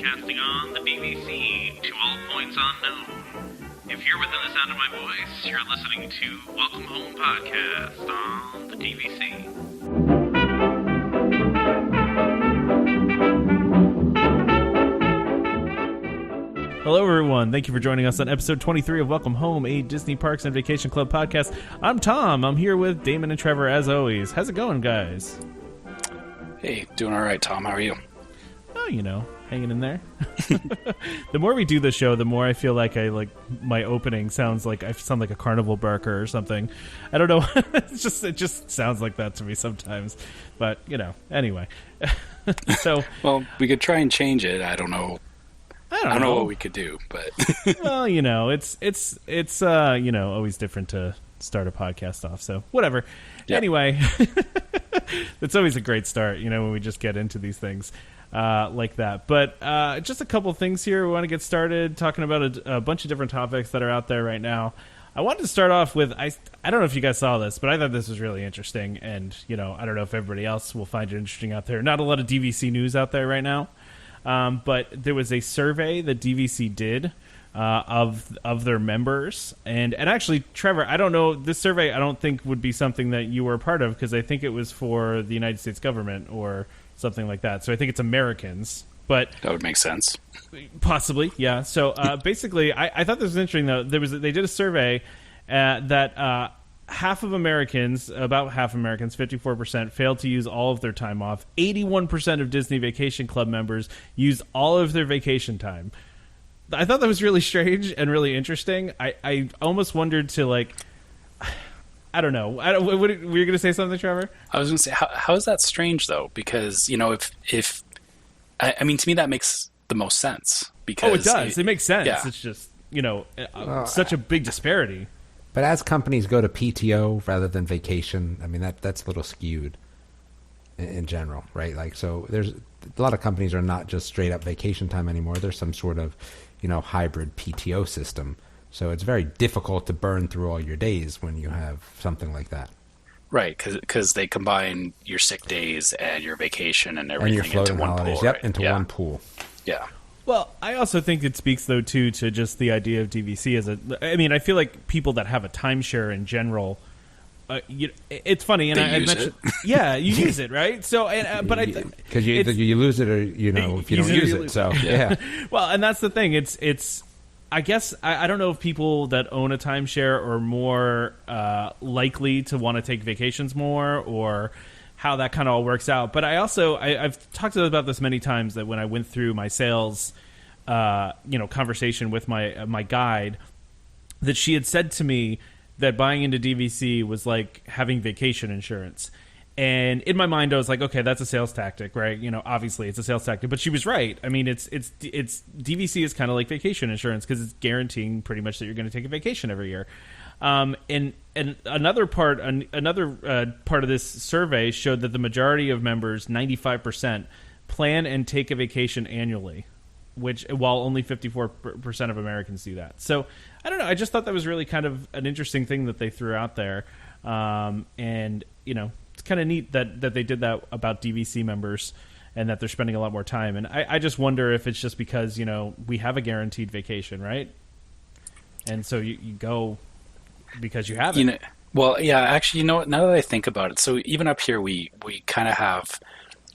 broadcasting on the DVC to all points unknown. If you're within the sound of my voice, you're listening to Welcome Home Podcast on the DVC. Hello, everyone. Thank you for joining us on episode 23 of Welcome Home, a Disney Parks and Vacation Club podcast. I'm Tom. I'm here with Damon and Trevor, as always. How's it going, guys? Hey, doing all right, Tom. How are you? Oh, you know, hanging in there. The more we do the show, the more I feel like my opening sounds like I sound like a carnival barker or something. I don't know. It just sounds like that to me sometimes. But, you know, anyway. So, well, we could try and change it. I don't know what we could do, but well, you know, it's you know, always different to start a podcast off. So whatever. Yep. Anyway, it's always a great start, you know, when we just get into these things like that. But just a couple things here. We want to get started talking about a bunch of different topics that are out there right now. I wanted to start off with I don't know if you guys saw this, but I thought this was really interesting, and you know, I don't know if everybody else will find it interesting out there. Not a lot of DVC news out there right now. But there was a survey that DVC did of their members, and actually, Trevor, I don't know, this survey I don't think would be something that you were a part of, because I think it was for the United States government or something like that. So I think it's Americans, but that would make sense. Possibly, yeah. So basically, I thought this was interesting though. They did a survey that. Half of Americans, about half Americans, 54%, failed to use all of their time off. 81% of Disney Vacation Club members used all of their vacation time. I thought that was really strange and really interesting. I almost wondered to, like, I don't know. Were you going to say something, Trevor? I was going to say, how is that strange, though? Because, you know, if I mean, to me, that makes the most sense. Because it does. It makes sense. Yeah. It's just, you know, such a big disparity. But as companies go to PTO rather than vacation, I mean, that's a little skewed in general, right? Like, so there's a lot of companies are not just straight up vacation time anymore. There's some sort of, you know, hybrid PTO system. So it's very difficult to burn through all your days when you have something like that. Right, because they combine your sick days and your vacation and everything into one holidays. pool. Yep, right? into one pool. Yeah. Well, I also think it speaks, though, too, to just the idea of DVC as I mean, I feel like people that have a timeshare in general, it's funny, and I mentioned, yeah, you use it, right? So, but because you lose it, or you know, if you don't use it, so yeah. Well, and that's the thing. It's I guess I don't know if people that own a timeshare are more likely to want to take vacations more, or how that kind of all works out. But I've talked about this many times, that when I went through my sales, conversation with my guide, that she had said to me that buying into DVC was like having vacation insurance. And in my mind, I was like, okay, that's a sales tactic, right? You know, obviously it's a sales tactic, but she was right. I mean, it's DVC is kind of like vacation insurance, because it's guaranteeing pretty much that you're going to take a vacation every year. And another part of this survey showed that the majority of members, 95%, plan and take a vacation annually, while only 54% of Americans do that. So I don't know. I just thought that was really kind of an interesting thing that they threw out there. And you know, it's kind of neat that they did that about DVC members, and that they're spending a lot more time. And I just wonder if it's just because, you know, we have a guaranteed vacation, right? And so you go because you have it. You know, well, yeah, actually, you know what, now that I think about it, so even up here we kind of have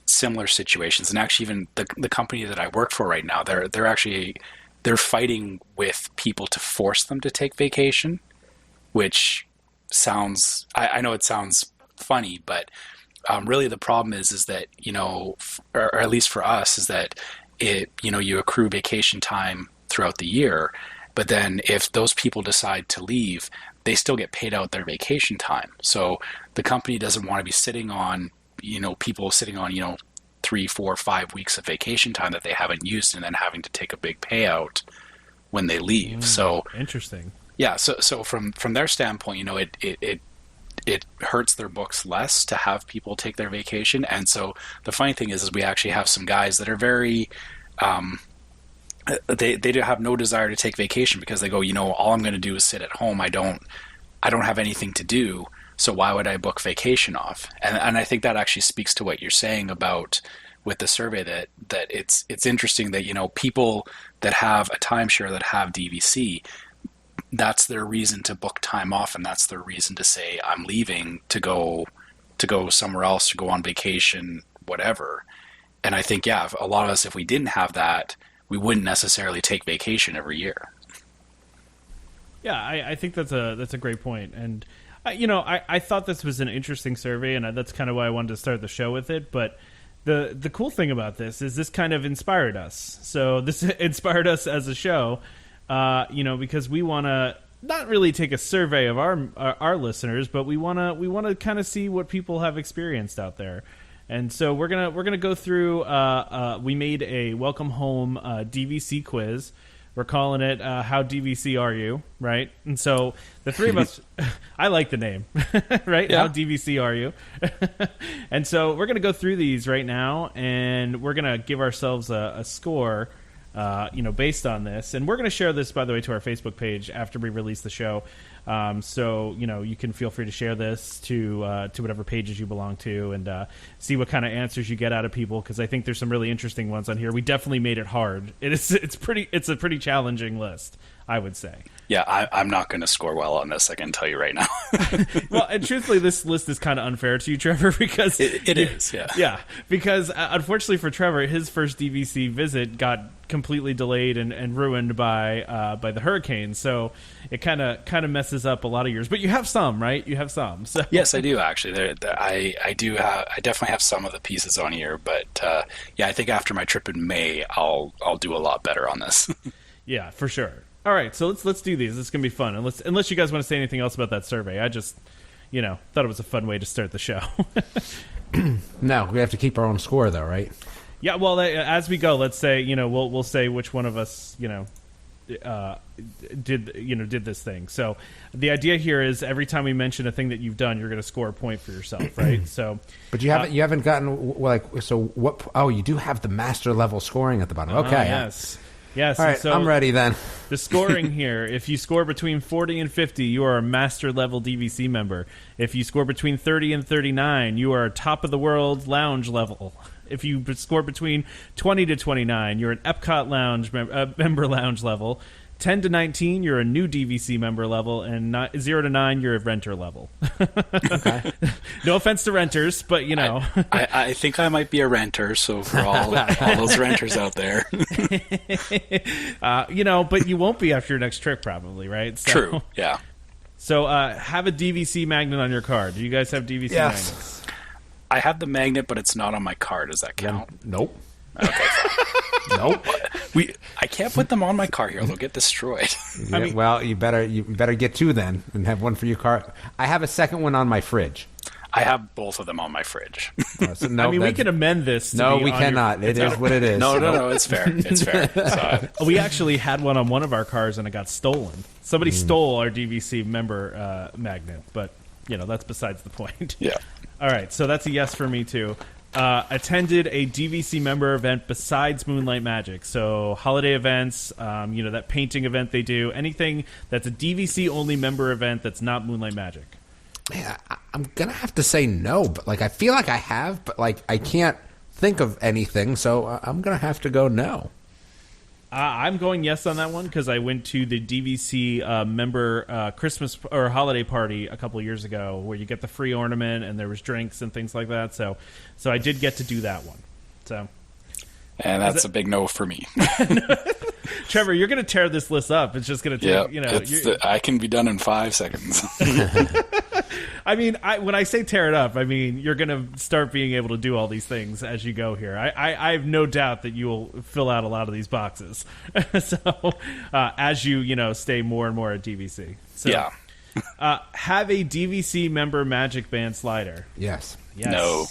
similar situations, and actually even the company that I work for right now, they're fighting with people to force them to take vacation, which sounds, I know it sounds funny, but really the problem is that, you know, or at least for us, is that you accrue vacation time throughout the year, but then if those people decide to leave, they still get paid out their vacation time. So the company doesn't want to be sitting on, you know, people sitting on, you know, 3, 4, 5 weeks of vacation time that they haven't used, and then having to take a big payout when they leave. So interesting. Yeah. So from their standpoint, you know, it hurts their books less to have people take their vacation. And so the funny thing is we actually have some guys that are very, they have no desire to take vacation, because they go, you know, all I'm going to do is sit at home. I don't have anything to do. So why would I book vacation off? And I think that actually speaks to what you're saying about with the survey that it's interesting that, people that have a timeshare that have DVC, that's their reason to book time off, and that's their reason to say I'm leaving to go somewhere else, to go on vacation, whatever. And I think, yeah, a lot of us, if we didn't have that, we wouldn't necessarily take vacation every year. Yeah, I think that's a great point. And I thought this was an interesting survey, and that's kind of why I wanted to start the show with it. But the cool thing about this kind of inspired us. So this inspired us as a show, because we want to not really take a survey of our listeners, but we want to kind of see what people have experienced out there. And so we're gonna go through. We made a welcome home DVC quiz. We're calling it "How DVC Are You?" Right? And so the three of us, I like the name, right? Yeah. How DVC Are You? And so we're gonna go through these right now, and we're gonna give ourselves a score, based on this. And we're gonna share this, by the way, to our Facebook page after we release the show. So you can feel free to share this to whatever pages you belong to, and see what kind of answers you get out of people, because I think there's some really interesting ones on here. We definitely made it hard. It's a pretty challenging list, I would say. Yeah, I'm not going to score well on this, I can tell you right now. Well, and truthfully, this list is kind of unfair to you, Trevor, because it is, yeah. Yeah, because unfortunately for Trevor, his first DVC visit got completely delayed and ruined by the hurricane. So it kind of messes up a lot of yours. But you have some, right? You have some. So. Yes, I do actually. I definitely have some of the pieces on here. But I think after my trip in May, I'll do a lot better on this. Yeah, for sure. All right, so let's do these. It's gonna be fun. Unless you guys want to say anything else about that survey, I just thought it was a fun way to start the show. No, we have to keep our own score though, right? Yeah. Well, as we go, let's say we'll say which one of us did this thing. So the idea here is every time we mention a thing that you've done, you're going to score a point for yourself, right? So, but you haven't gotten so what? Oh, you do have the master level scoring at the bottom. Okay. Yes. Yes. All right, so I'm ready then. The scoring here, if you score between 40 and 50, you are a master level DVC member. If you score between 30 and 39, you are a top of the world lounge level. If you score between 20 to 29, you're an Epcot lounge member lounge level. 10 to 19, you're a new DVC member level, and 0 to 9, you're a renter level. Okay. No offense to renters, but I think I might be a renter. So for all those renters out there, but you won't be after your next trip, probably, right? So, true. Yeah. So have a DVC magnet on your car. Do you guys have DVC magnets? I have the magnet, but it's not on my car. Does that count? Nope. Okay. Nope. I can't put them on my car here. They'll get destroyed. Yeah, well, you better get two then, and have one for your car. I have a second one on my fridge. I have both of them on my fridge. So we can amend this. No, we cannot. It is what it is. No. It's fair. It's fair. So, we actually had one on one of our cars, and it got stolen. Somebody stole our DVC member magnet, but that's besides the point. Yeah. All right, so that's a yes for me too. Attended a DVC member event besides Moonlight Magic. So holiday events, that painting event they do, anything that's a DVC only member event that's not Moonlight Magic. Yeah, I'm going to have to say no, but I feel like I have, but I can't think of anything, so I'm going to have to go no. I'm going yes on that one because I went to the DVC member Christmas or holiday party a couple of years ago where you get the free ornament and there was drinks and things like that. So I did get to do that one. So, and that's a big no for me. Trevor, you're going to tear this list up. It's just going to take, I can be done in 5 seconds. I mean, when I say tear it up, I mean you're going to start being able to do all these things as you go here. I have no doubt that you will fill out a lot of these boxes. So as you stay more and more at DVC. So, yeah. Have a DVC member Magic Band slider. Yes. No.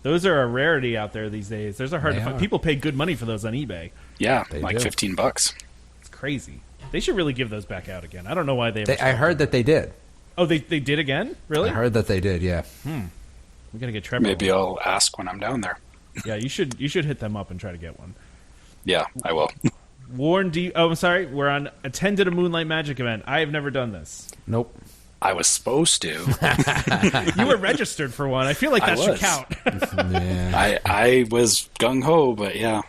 Those are a rarity out there these days. Those are hard to find. People pay good money for those on eBay. Yeah, like $15. It's crazy. They should really give those back out again. I don't know why I heard that they did. Oh, they did again? Really? I heard that they did, yeah. We're gonna get Trevor. Maybe I'll ask when I'm down there. Yeah, you should hit them up and try to get one. Yeah, I will. I'm sorry. We're on attended a Moonlight Magic event. I have never done this. Nope. I was supposed to. You were registered for one. I feel like that should was. count. Yeah. I was gung-ho, but yeah,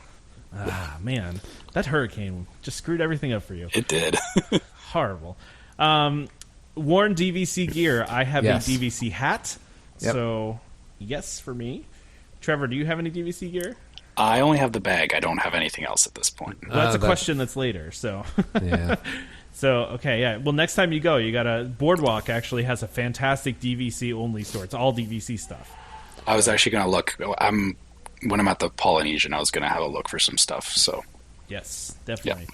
Ah, man. That hurricane just screwed everything up for you. it did. Horrible. Worn DVC gear. I have Yes. a DVC hat. Yep. So, yes for me. Trevor, do you have any DVC gear? I only have the bag. I don't have anything else at this point. Well, that's a that- question that's later. So, Yeah. so okay, yeah. Well, next time you go, you got to Boardwalk. Actually, has a fantastic DVC only store. It's all DVC stuff. I was actually going to look. When I'm at the Polynesian, I was going to have a look for some stuff. So Yes, definitely.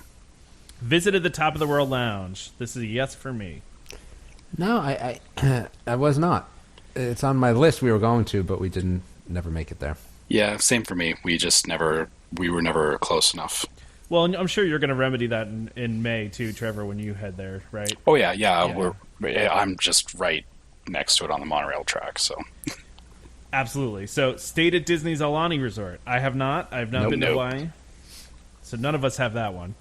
Visited the Top of the World Lounge. This is a yes for me. No, I was not. It's on my list. We were going to, but we didn't. Never make it there. yeah, same for me. We were never close enough. Well, and I'm sure you're going to remedy that in May too, Trevor, when you head there, right? Oh yeah. I'm just right next to it on the monorail track. So Absolutely. So, stayed at Disney's Aulani Resort. I have not. I've not Nope. been to Nope. Hawaii. So, none of us have that one.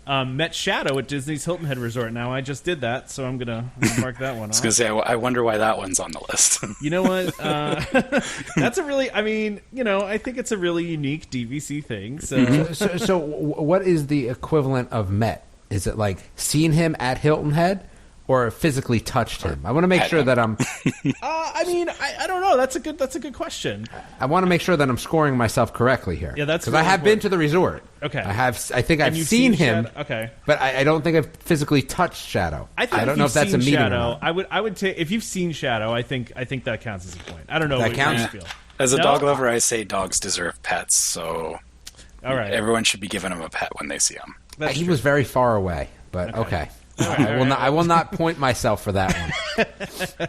Met Shadow at Disney's Hilton Head Resort. Now, I just did that, so I'm gonna mark that one I was off. going to say, I wonder why that one's on the list. You know what? That's a really, I mean, I think it's a really unique DVC thing. So, So, what is the equivalent of met? Is it like seen him at Hilton Head, or physically touched him? I want to make Pet sure him. that I'm. I mean, I don't know. That's a good question. I want to make sure that I'm scoring myself correctly here. Yeah, that's because I really have been important. to the resort. Okay. I think And I've you've seen him. Shadow? Okay. But I don't think I've physically touched Shadow. I think don't know if that's a you've seen meeting Shadow. or not. I would take if you've seen Shadow. I think that counts as a point. I don't know. That what counts? you feel. As a No? dog lover, I say dogs deserve pets. So All right. everyone should be giving him a pet when they see him. That's He true. was very far away, but okay. I will not point myself for that one.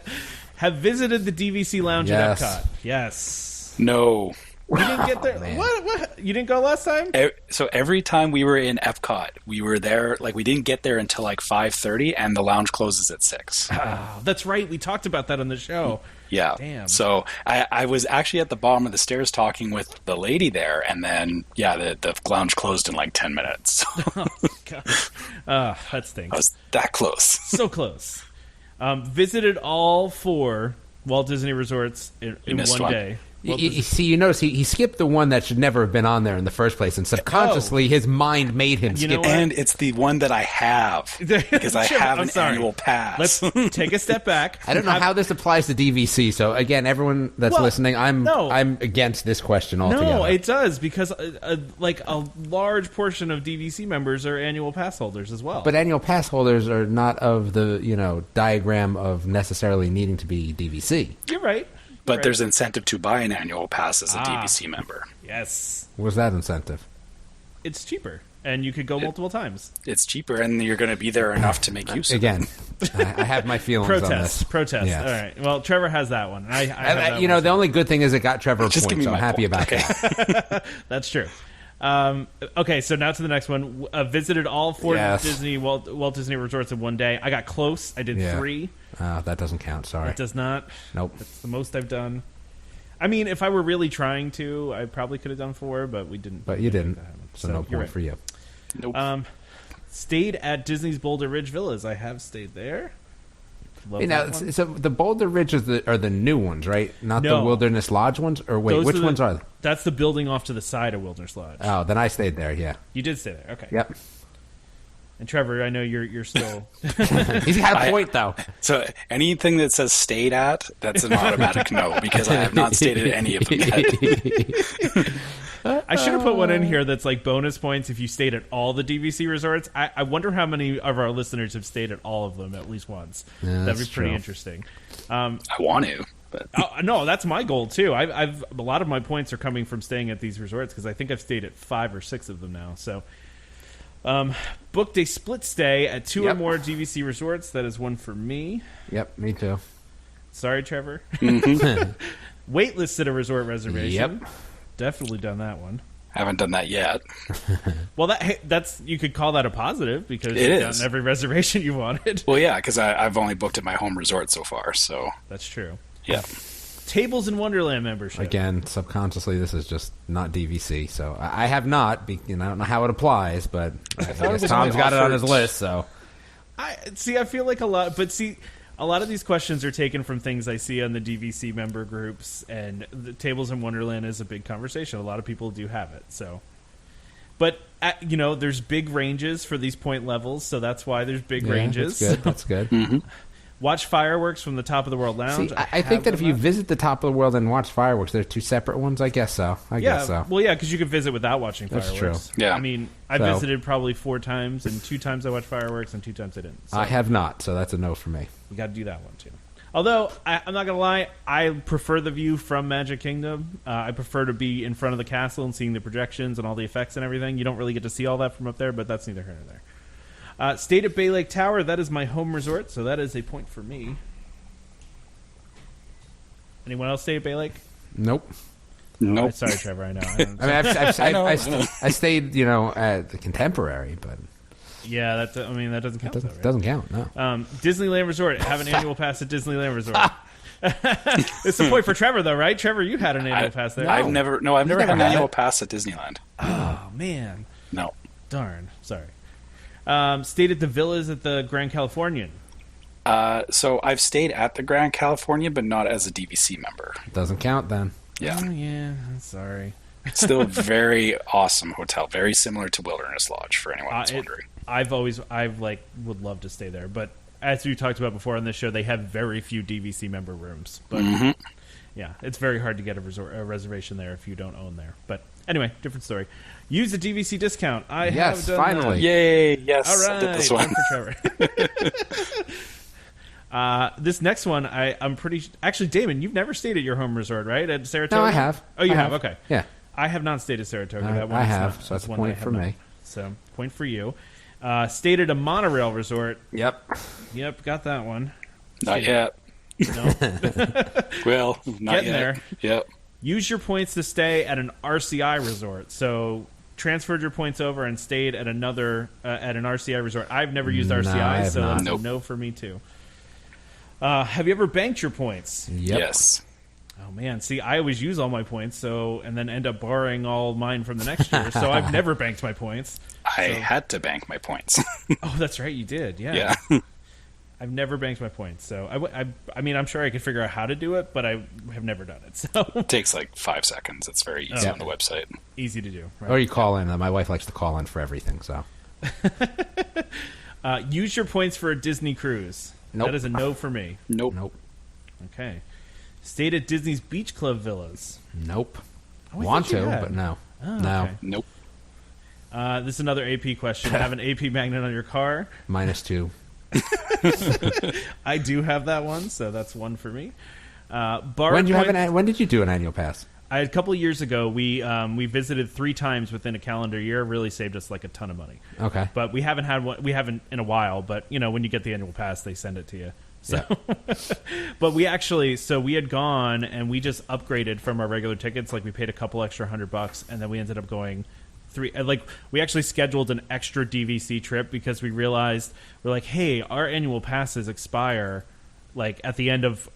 Have visited the DVC lounge Yes. at Epcot. Yes. No. You didn't get there. man. What? You didn't go last time? So every time we were in Epcot, we were there, like we didn't get there until like 5:30 and the lounge closes at 6. Oh, that's right. We talked about that on the show. Yeah. Damn. So I was actually at the bottom of the stairs talking with the lady there, and then, the lounge closed in like 10 minutes. So God. That stinks. I was that close. So close. Visited all 4 Walt Disney resorts in missed one one. day. You see, you notice he skipped the one that should never have been on there in the first place, and subconsciously his mind made him You skip know it. what? And it's the one that I have because I Sure, have I'm an sorry. annual pass. Let's take a step back. I don't know how this applies to DVC. So again, everyone that's Well, listening, I'm no. against this question altogether. No, it does because a large portion of DVC members are annual pass holders as well. But annual pass holders are not of the diagram of necessarily needing to be DVC. you're right. But Right. there's incentive to buy an annual pass as a DVC member. Yes, What's that incentive? it's cheaper, and you could go multiple times. It's cheaper, and you're going to be there enough to make use of it. Again, I have my feelings on this. Protest. Yes. All right. Well, Trevor has that one. I have that one. The only good thing is it got Trevor a Just give point, me so I'm my happy point, about okay? that. That's true. Okay, so now to the next one. Visited all 4 Yes. Walt Disney resorts in one day. I got close. I did Yeah. 3. That doesn't count. Sorry. It does not. Nope. It's the most I've done. I mean, if I were really trying to, I probably could have done 4, but we didn't. But you didn't, That happened. so no you're point right. for you. Nope. Stayed at Disney's Boulder Ridge Villas. I have stayed there. Love that one. So the Boulder Ridge are the new ones, right? Not No. the Wilderness Lodge ones? Or wait, Those which are the- ones are they? That's the building off to the side of Wilderness Lodge. Oh, then I stayed there, yeah. You did stay there. Okay. Yep. And Trevor, I know you're still. He's got a point, though. So anything that says stayed at, that's an automatic no, because I have not stayed at any of them yet. I should have put one in here that's like bonus points if you stayed at all the DVC resorts. I wonder how many of our listeners have stayed at all of them at least once. Yeah, That'd be that's pretty true. interesting. I want to, but No, that's my goal too. I've a lot of my points are coming from staying at these resorts because I think I've stayed at 5 or 6 of them now. So, booked a split stay at 2 or Yep. more DVC resorts. That is one for me. Yep, me too. Sorry, Trevor. Waitlisted a resort reservation. Yep. Definitely done that one. haven't done that yet. Well, that's you could call that a positive because It you've is. done every reservation you wanted. Well, yeah, because I've only booked at my home resort so far, so That's true. yeah. Tables in Wonderland membership. Again, subconsciously, this is just not DVC. So I have not. I don't know how it applies, but I it guess was Tom's only got it on his offered- list. So I feel like a lot, but see, A lot of these questions are taken from things I see on the DVC member groups, and the Tables in Wonderland is a big conversation. A lot of people do have it. So, but there's big ranges for these point levels, so that's why there's big ranges. That's good. Watch fireworks from the Top of the World Lounge. See, I think that if you visit the Top of the World and watch fireworks, they're two separate ones. I guess so. I guess so. Well, yeah, because you could visit without watching fireworks. That's true. Yeah. I mean, I visited probably 4 times, and 2 times I watched fireworks, and 2 times I didn't. So I have not, so that's a no for me. you got to do that one too. Although I'm not gonna lie, I prefer the view from Magic Kingdom. I prefer to be in front of the castle and seeing the projections and all the effects and everything. You don't really get to see all that from up there, but that's neither here nor there. Stayed at Bay Lake Tower. That is my home resort, so that is a point for me. Anyone else stay at Bay Lake? Nope. Nope. Oh, sorry, Trevor. I know. I stayed, at the Contemporary, but Yeah, that doesn't count. it doesn't count. No. Disneyland Resort. Have an annual pass at Disneyland Resort. It's a point for Trevor, though, right? Trevor, you had an annual pass there. I've never had an annual pass at Disneyland. Oh man. No. Darn. Sorry. Stayed at the villas at the Grand Californian. So I've stayed at the Grand California, but not as a DVC member. Doesn't count then. Yeah. Oh, yeah. Sorry. Still a very awesome hotel, very similar to Wilderness Lodge for anyone that's wondering. I've would love to stay there, but as we talked about before on this show, they have very few DVC member rooms. But yeah, it's very hard to get a reservation there if you don't own there. But anyway, different story. Use the DVC discount. Yes, have done finally. That. Yay! Yes, All right, I did this one. for Trevor. This next one, I'm pretty. Actually, Damon, you've never stayed at your home resort, right? At Saratoga. No, I have. Oh, you have. Okay. Yeah. I have not stayed at Saratoga. That one I is have, not- so that's a one point I have for not. me. So, point for you. Stayed at a monorail resort. Yep. Yep, got that one. Not yet. No. Well, not Getting yet. there. Yep. Use your points to stay at an RCI resort. So, transferred your points over and stayed at another at an RCI resort. I've never used RCI, I have so not. that's Nope. a no for me too. Have you ever banked your points? Yep. Yes. Oh man, see, I always use all my points, and then end up borrowing all mine from the next year. So I've never banked my points. I had to bank my points. Oh, that's right, you did. Yeah. Yeah. I've never banked my points, so I mean, I'm sure I could figure out how to do it, but I have never done it. So It takes like 5 seconds. It's very easy on the website. easy to do. Right? Or you call in. My wife likes to call in for everything, so. Use your points for a Disney cruise. Nope. That is a no for me. Nope. Okay. Stayed at Disney's Beach Club villas. Nope. Oh, I Want thought you to, had. but no. Oh, No. okay. Nope. This is another AP question. Have an AP magnet on your car? -2. I do have that one, so that's one for me. Bar When point- did you do an annual pass? A couple of years ago, we visited 3 times within a calendar year. Really saved us like a ton of money. Okay. But we haven't had one. We haven't in a while. But when you get the annual pass, they send it to you. So, but we had gone and we just upgraded from our regular tickets. Like we paid a couple extra $100, and then we ended up going 3. Like we actually scheduled an extra DVC trip because we realized we're like, hey, our annual passes expire like at the end of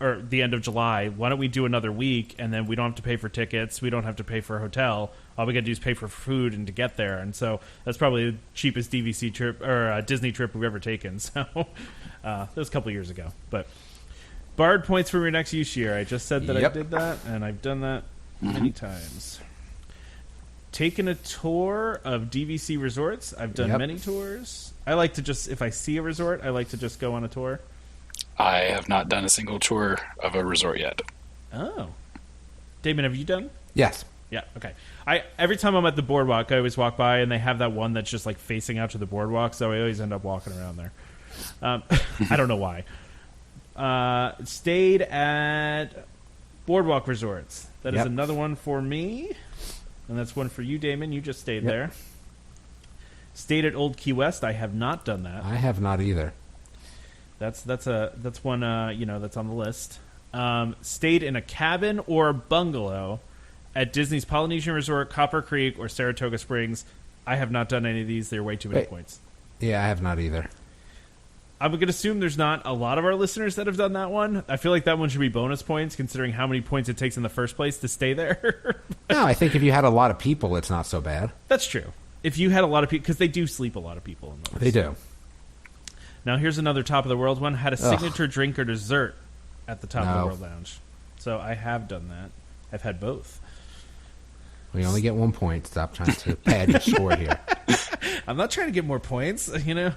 July. Why don't we do another week, and then we don't have to pay for tickets, we don't have to pay for a hotel. All we got to do is pay for food and to get there. And so that's probably the cheapest DVC trip or Disney trip we've ever taken. So that was a couple years ago. But borrowed points from your next use year. I just said that I Yep. did that, and I've done that many times. Taken a tour of DVC resorts. I've done Yep. many tours. I like to just, if I see a resort, I like to just go on a tour. I have not done a single tour of a resort yet. Oh. Damon, have you done? Yes. Yeah, okay. Every time I'm at the boardwalk, I always walk by, and they have that one that's just like facing out to the boardwalk, so I always end up walking around there. I don't know why. Stayed at Boardwalk Resorts. That is Yep. another one for me, and that's one for you, Damon. You just stayed Yep. there. Stayed at Old Key West. I have not done that. I have not either. That's one that's on the list. Stayed in a cabin or a bungalow at Disney's Polynesian Resort, Copper Creek, or Saratoga Springs. I have not done any of these. They're way too many Wait. points. Yeah, I have not either. I'm going to assume there's not a lot of our listeners that have done that one. I feel like that one should be bonus points, considering how many points it takes in the first place to stay there. No, I think if you had a lot of people, it's not so bad. That's true. If you had a lot of people, because they do sleep a lot of people in those. They do. Now here's another top of the world one. Had a signature drink or dessert at the top of the world lounge. So I have done that. I've had both. We only get 1 point. Stop trying to pad your score here. I'm not trying to get more points, you know.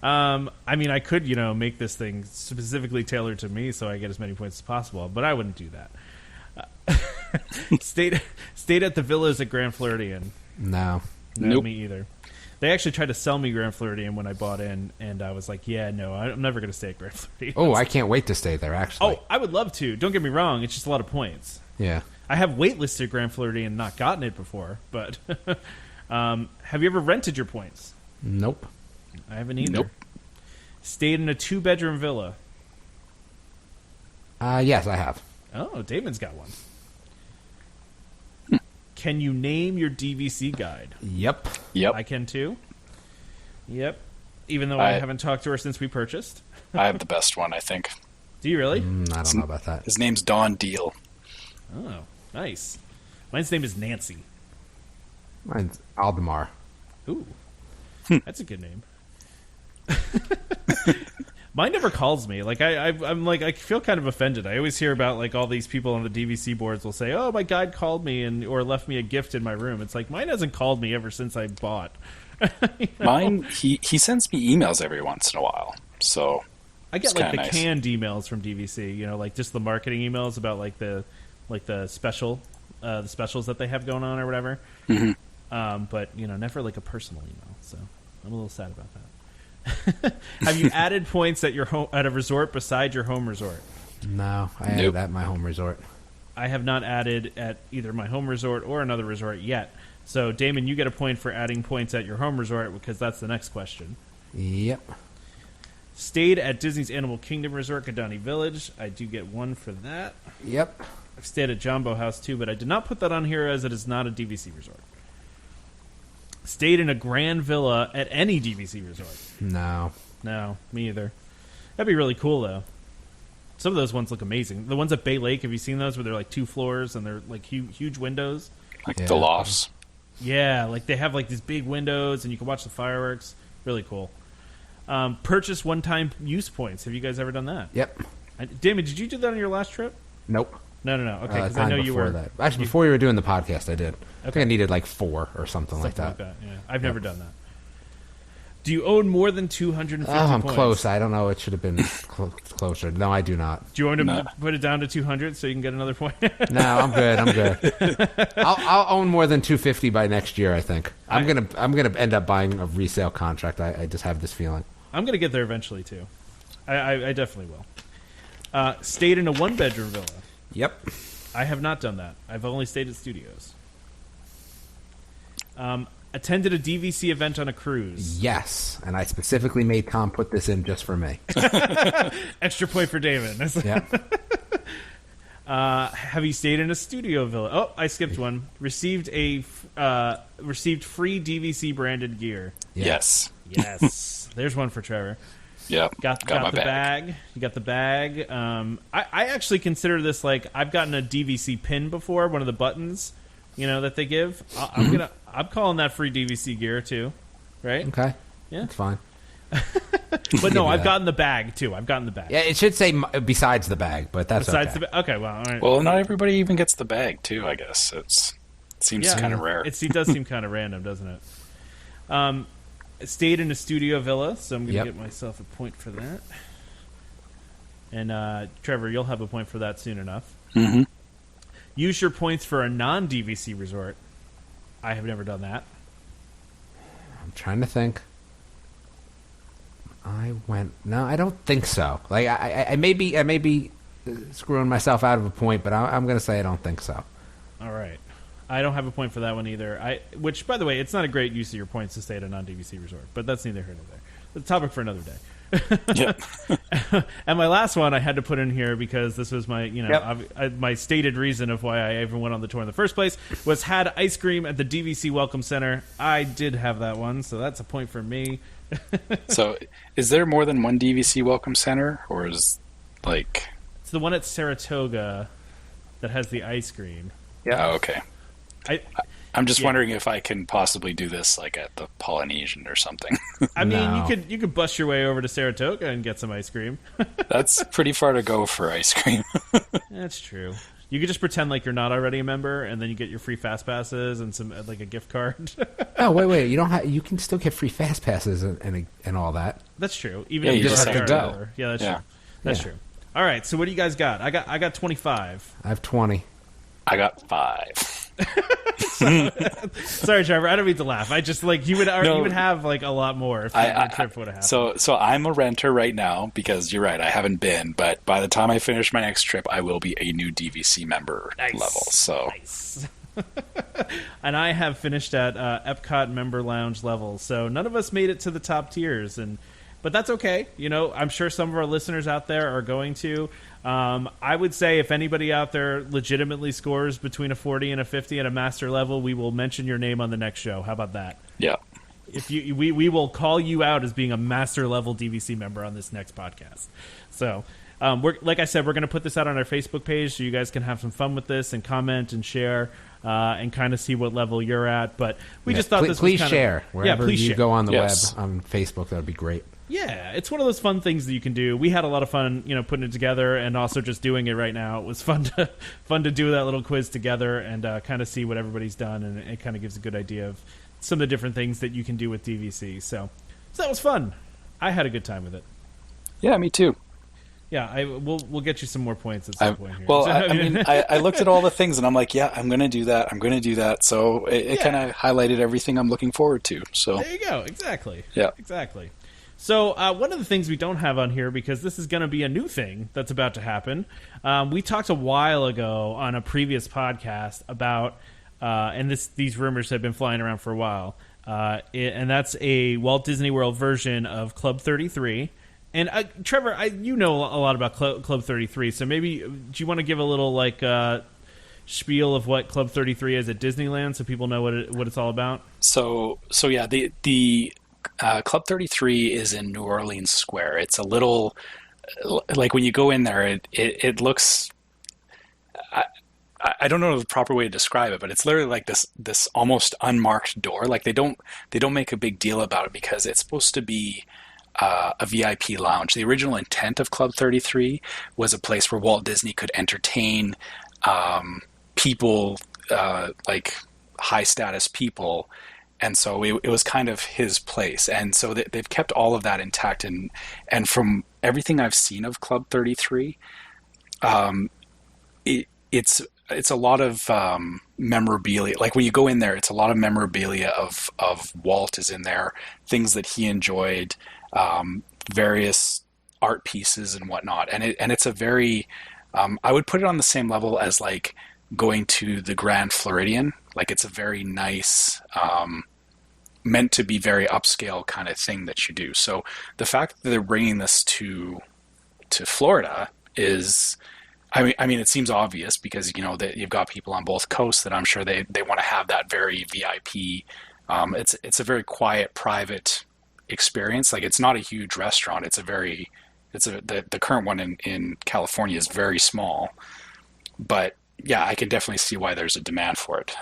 I mean, I could, you know, make this thing specifically tailored to me so I get as many points as possible, but I wouldn't do that. Stayed at the villas at Grand Floridian. No. No, me either. They actually tried to sell me Grand Floridian when I bought in, and I was like, yeah, no, I'm never going to stay at Grand Floridian. Oh, I can't wait to stay there, actually. Oh, I would love to. Don't get me wrong. It's just a lot of points. Yeah. I have waitlisted Grand Floridian and not gotten it before, but have you ever rented your points? Nope. I haven't either. Nope. Stayed in a 2-bedroom villa. Yes, I have. Oh, Damon's got one. Can you name your DVC guide? Yep. I can too. Yep. Even though I haven't talked to her since we purchased. I have the best one, I think. Do you really? I don't know about that. His name's Don Deal. Oh, nice. Mine's name is Nancy. Mine's Aldemar. Ooh. That's a good name. Mine never calls me. Like I'm like I feel kind of offended. I always hear about like all these people on the DVC boards will say, "Oh, my guide called me or left me a gift in my room." It's like mine hasn't called me ever since I bought. You know? Mine, he sends me emails every once in a while. So I get like the nice. canned emails from DVC. You know, like just the marketing emails about like the specials that they have going on or whatever. Mm-hmm. But you know, never like a personal email. So I'm a little sad about that. Have you added points at your home at a resort beside your home resort? No, I added at my home resort. I have not added at either my home resort or another resort yet. So, Damon, you get a point for adding points at your home resort because that's the next question. Yep. Stayed at Disney's Animal Kingdom Resort, Kidani Village. I do get one for that. Yep. I've stayed at Jumbo House too, but I did not put that on here as it is not a DVC resort. Stayed in a grand villa at any DVC resort. No, me either. That'd be really cool, though. Some of those ones look amazing. The ones at Bay Lake, have you seen those where they're like 2 floors and they're like huge windows? Like the lofts. Yeah, like they have like these big windows and you can watch the fireworks. Really cool. Purchase one-time use points. Have you guys ever done that? Yep. Damon, did you do that on your last trip? Nope. No. Okay, because I know you were. That. Actually, before we were doing the podcast, I did. I think I needed like 4 or something like that. Yeah. I've never done that. Do you own more than 250 I'm points? close. I don't know. It should have been closer. No, I do not. Do you want to put it down to 200 so you can get another point? No, I'm good. I'll own more than 250 by next year, I think. I'm gonna end up buying a resale contract. I just have this feeling. I'm gonna get there eventually too. I definitely will. Stayed in a 1-bedroom villa. Yep. I have not done that. I've only stayed at studios. Attended a DVC event on a cruise. Yes, and I specifically made Tom put this in just for me. Extra point for Damon. Yeah. Have you stayed in a studio villa? Oh, I skipped one. Received free DVC branded gear. Yes. Yes. There's one for Trevor. Yeah. Got the bag. You got the bag. I actually consider this like I've gotten a DVC pin before, one of the buttons, that they give. I'm calling that free DVC gear too, right? Okay. Yeah, it's fine. But no, I've gotten the bag too. Yeah, it should say besides the bag, but that's besides okay. Okay, well, all right. Well, not everybody even gets the bag too. I guess it seems kind of rare. It does seem kind of random, doesn't it? Stayed in a studio villa, so I'm going to get myself a point for that. And Trevor, you'll have a point for that soon enough. Mm-hmm. Use your points for a non-DVC resort. I have never done that. I'm trying to think. No, I don't think so. Like I may be screwing myself out of a point, but I'm going to say I don't think so. All right. I don't have a point for that one either. Which, by the way, it's not a great use of your points to stay at a non-DVC resort, but that's neither here nor there. It's a topic for another day. Yep. And my last one I had to put in here because this was my, my stated reason of why I even went on the tour in the first place was had ice cream at the DVC Welcome Center. I did have that one, so that's a point for me. So, is there more than one DVC Welcome Center, or is it's the one at Saratoga that has the ice cream? Yeah. Oh, okay. I'm just wondering if I can possibly do this like at the Polynesian or something. I mean, No. you could bust your way over to Saratoga and get some ice cream. That's pretty far to go for ice cream. That's true. You could just pretend like you're not already a member, and then you get your free fast passes and some like a gift card. Oh, wait. You don't have. You can still get free fast passes and all that. That's true. Even Yeah, if you you're just not have a to go. member. Yeah, that's Yeah. true. That's Yeah. true. All right. So what do you guys got? I got 25. I have 20. I got 5. Sorry, Trevor. I don't mean to laugh. I just like you would have like a lot more if your trip would have happened. So I'm a renter right now because you're right. I haven't been, but by the time I finish my next trip, I will be a new DVC member level. So Nice. And I have finished at Epcot member lounge level. So none of us made it to the top tiers, but that's okay. You know, I'm sure some of our listeners out there are going to. I would say if anybody out there legitimately scores between a 40 and a 50 at a master level, we will mention your name on the next show. How about that? yeah. If we will call you out as being a master level DVC member on this next podcast. So, like I said, we're going to put this out on our Facebook page so you guys can have some fun with this and comment and share and kind of see what level you're at. But we just thought this please was share wherever please you share. go on the Yes. web on Facebook. That would be great. Yeah, it's one of those fun things that you can do. We had a lot of fun, putting it together, and also just doing it right now. It was fun to do that little quiz together and kind of see what everybody's done, and it kind of gives a good idea of some of the different things that you can do with DVC. So that was fun. I had a good time with it. Yeah, me too. Yeah, we'll get you some more points at some point here. Well, So, I mean, I looked at all the things, and I'm like, yeah, I'm going to do that. I'm going to do that. So it kind of highlighted everything I'm looking forward to. So there you go. Exactly. Yeah. Exactly. So one of the things we don't have on here, because this is going to be a new thing that's about to happen, we talked a while ago on a previous podcast about, and these rumors have been flying around for a while, and that's a Walt Disney World version of Club 33. And Trevor, you know a lot about Club 33, so maybe do you want to give a little spiel of what Club 33 is at Disneyland, so people know what it's all about? So yeah, the Club 33 is in New Orleans Square. It's a little like when you go in there, it looks. I don't know the proper way to describe it, but it's literally like this almost unmarked door. Like they don't make a big deal about it because it's supposed to be a VIP lounge. The original intent of Club 33 was a place where Walt Disney could entertain people, like high status people. And so it was kind of his place. And so they've kept all of that intact. And from everything I've seen of Club 33, it's a lot of memorabilia. Like when you go in there, it's a lot of memorabilia of Walt is in there, things that he enjoyed, various art pieces and whatnot. And it's a very, I would put it on the same level as like going to the Grand Floridian. Like it's a very nice, meant to be very upscale kind of thing that you do. So the fact that they're bringing this to Florida is, I mean, it seems obvious because that you've got people on both coasts that I'm sure they want to have that very VIP. It's a very quiet, private experience. Like it's not a huge restaurant. The current one in California is very small, but yeah, I can definitely see why there's a demand for it.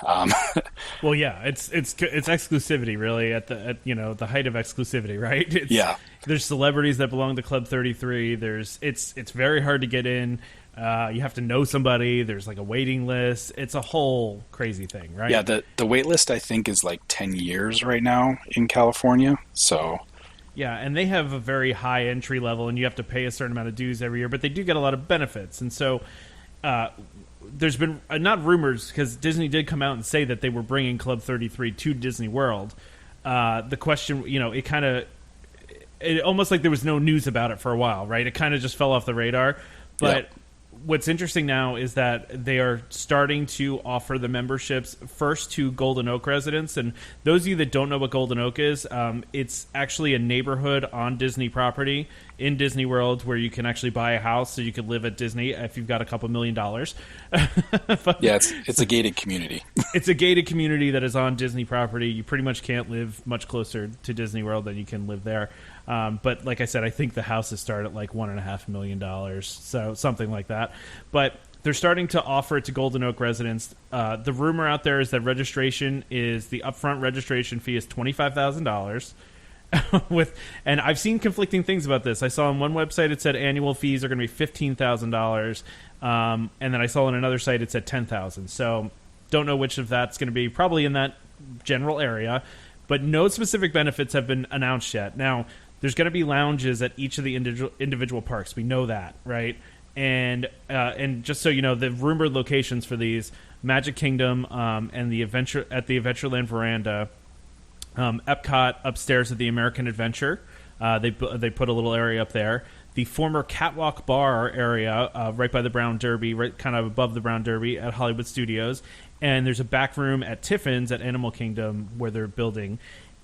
Well, yeah, it's exclusivity really at the height of exclusivity, right? Yeah. There's celebrities that belong to Club 33. It's very hard to get in. You have to know somebody. There's like a waiting list. It's a whole crazy thing, right? Yeah, the wait list I think is like 10 years right now in California. So yeah, and they have a very high entry level, and you have to pay a certain amount of dues every year, but they do get a lot of benefits, and so. There's been not rumors because Disney did come out and say that they were bringing Club 33 to Disney World. The question, it almost like there was no news about it for a while, right? It kind of just fell off the radar. But what's interesting now is that they are starting to offer the memberships first to Golden Oak residents. And those of you that don't know what Golden Oak is, it's actually a neighborhood on Disney property in Disney World where you can actually buy a house so you could live at Disney if you've got a couple $1 million. Yeah, it's a gated community. It's a gated community that is on Disney property. You pretty much can't live much closer to Disney World than you can live there. But like I said, I think the houses start at like $1.5 million, so something like that. But they're starting to offer it to Golden Oak residents. The rumor out there is that the upfront registration fee is $25,000. And I've seen conflicting things about this. I saw on one website it said annual fees are going to be $15,000, and then I saw on another site it said $10,000. So don't know which of that's going to be. Probably in that general area, but no specific benefits have been announced yet. Now, there's going to be lounges at each of the individual parks. We know that, right? And just so you know, the rumored locations for these: Magic Kingdom and the Adventureland Veranda, Epcot upstairs at the American Adventure. They put a little area up there. The former Catwalk Bar area, right by the Brown Derby, right kind of above the Brown Derby at Hollywood Studios. And there's a back room at Tiffin's at Animal Kingdom where they're building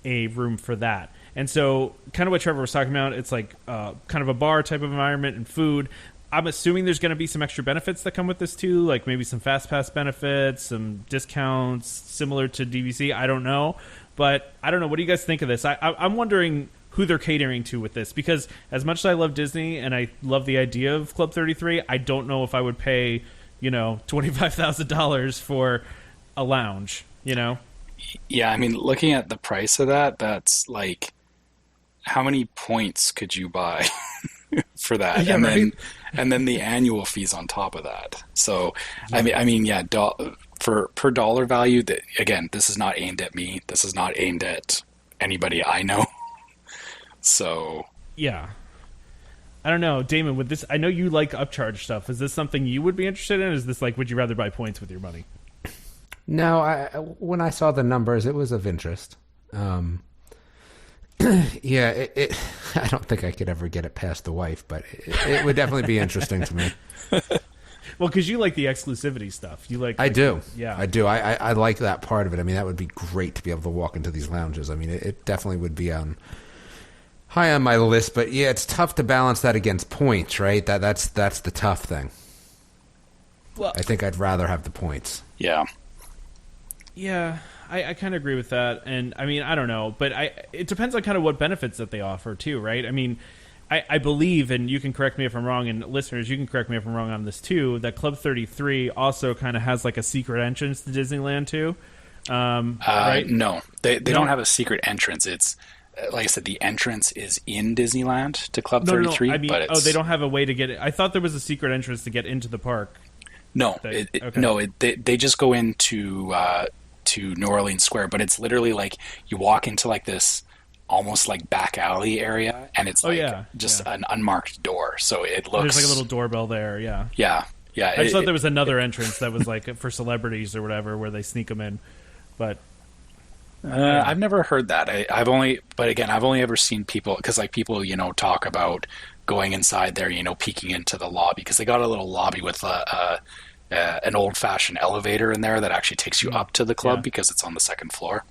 a room for that. And so kind of what Trevor was talking about, it's like kind of a bar type of environment and food. I'm assuming there's going to be some extra benefits that come with this too, like maybe some Fast Pass benefits, some discounts similar to DVC. I don't know. But I don't know. What do you guys think of this? I'm wondering who they're catering to with this, because as much as I love Disney and I love the idea of Club 33, I don't know if I would pay, $25,000 for a lounge, Yeah, I mean, looking at the price of that, that's like, how many points could you buy for that? Yeah, and then the annual fees on top of that. So, yeah. For per dollar value, that again, this is not aimed at me. This is not aimed at anybody I know. So yeah, I don't know, Damon. With this, I know you like upcharge stuff. Is this something you would be interested in? Is this like, would you rather buy points with your money? No, when I saw the numbers, it was of interest. Yeah, I don't think I could ever get it past the wife, but it would definitely be interesting to me. Well, because you like the exclusivity stuff. I do. Yeah. I do. I like that part of it. I mean, that would be great to be able to walk into these lounges. I mean, it definitely would be high on my list. But yeah, it's tough to balance that against points, right? That's the tough thing. Well, I think I'd rather have the points. Yeah. Yeah, I kind of agree with that. And I mean, I don't know, but it depends on kind of what benefits that they offer too, right? I mean, I believe, and you can correct me if I'm wrong, and listeners, you can correct me if I'm wrong on this too, that Club 33 also kind of has like a secret entrance to Disneyland too. Right? No, they don't have a secret entrance. It's like I said, the entrance is in Disneyland to Club 33. No. I mean, but they don't have a way to get it. I thought there was a secret entrance to get into the park. No, they just go into to New Orleans Square, but it's literally like you walk into like this almost like back alley area, and it's an unmarked door, so it looks. There's like a little doorbell there, yeah. Yeah. I just thought there was another entrance that was like for celebrities or whatever, where they sneak them in, but I've never heard that. I've only ever seen people, because like people talk about going inside there, peeking into the lobby, because they got a little lobby with an old-fashioned elevator in there that actually takes you up to the club because it's on the second floor.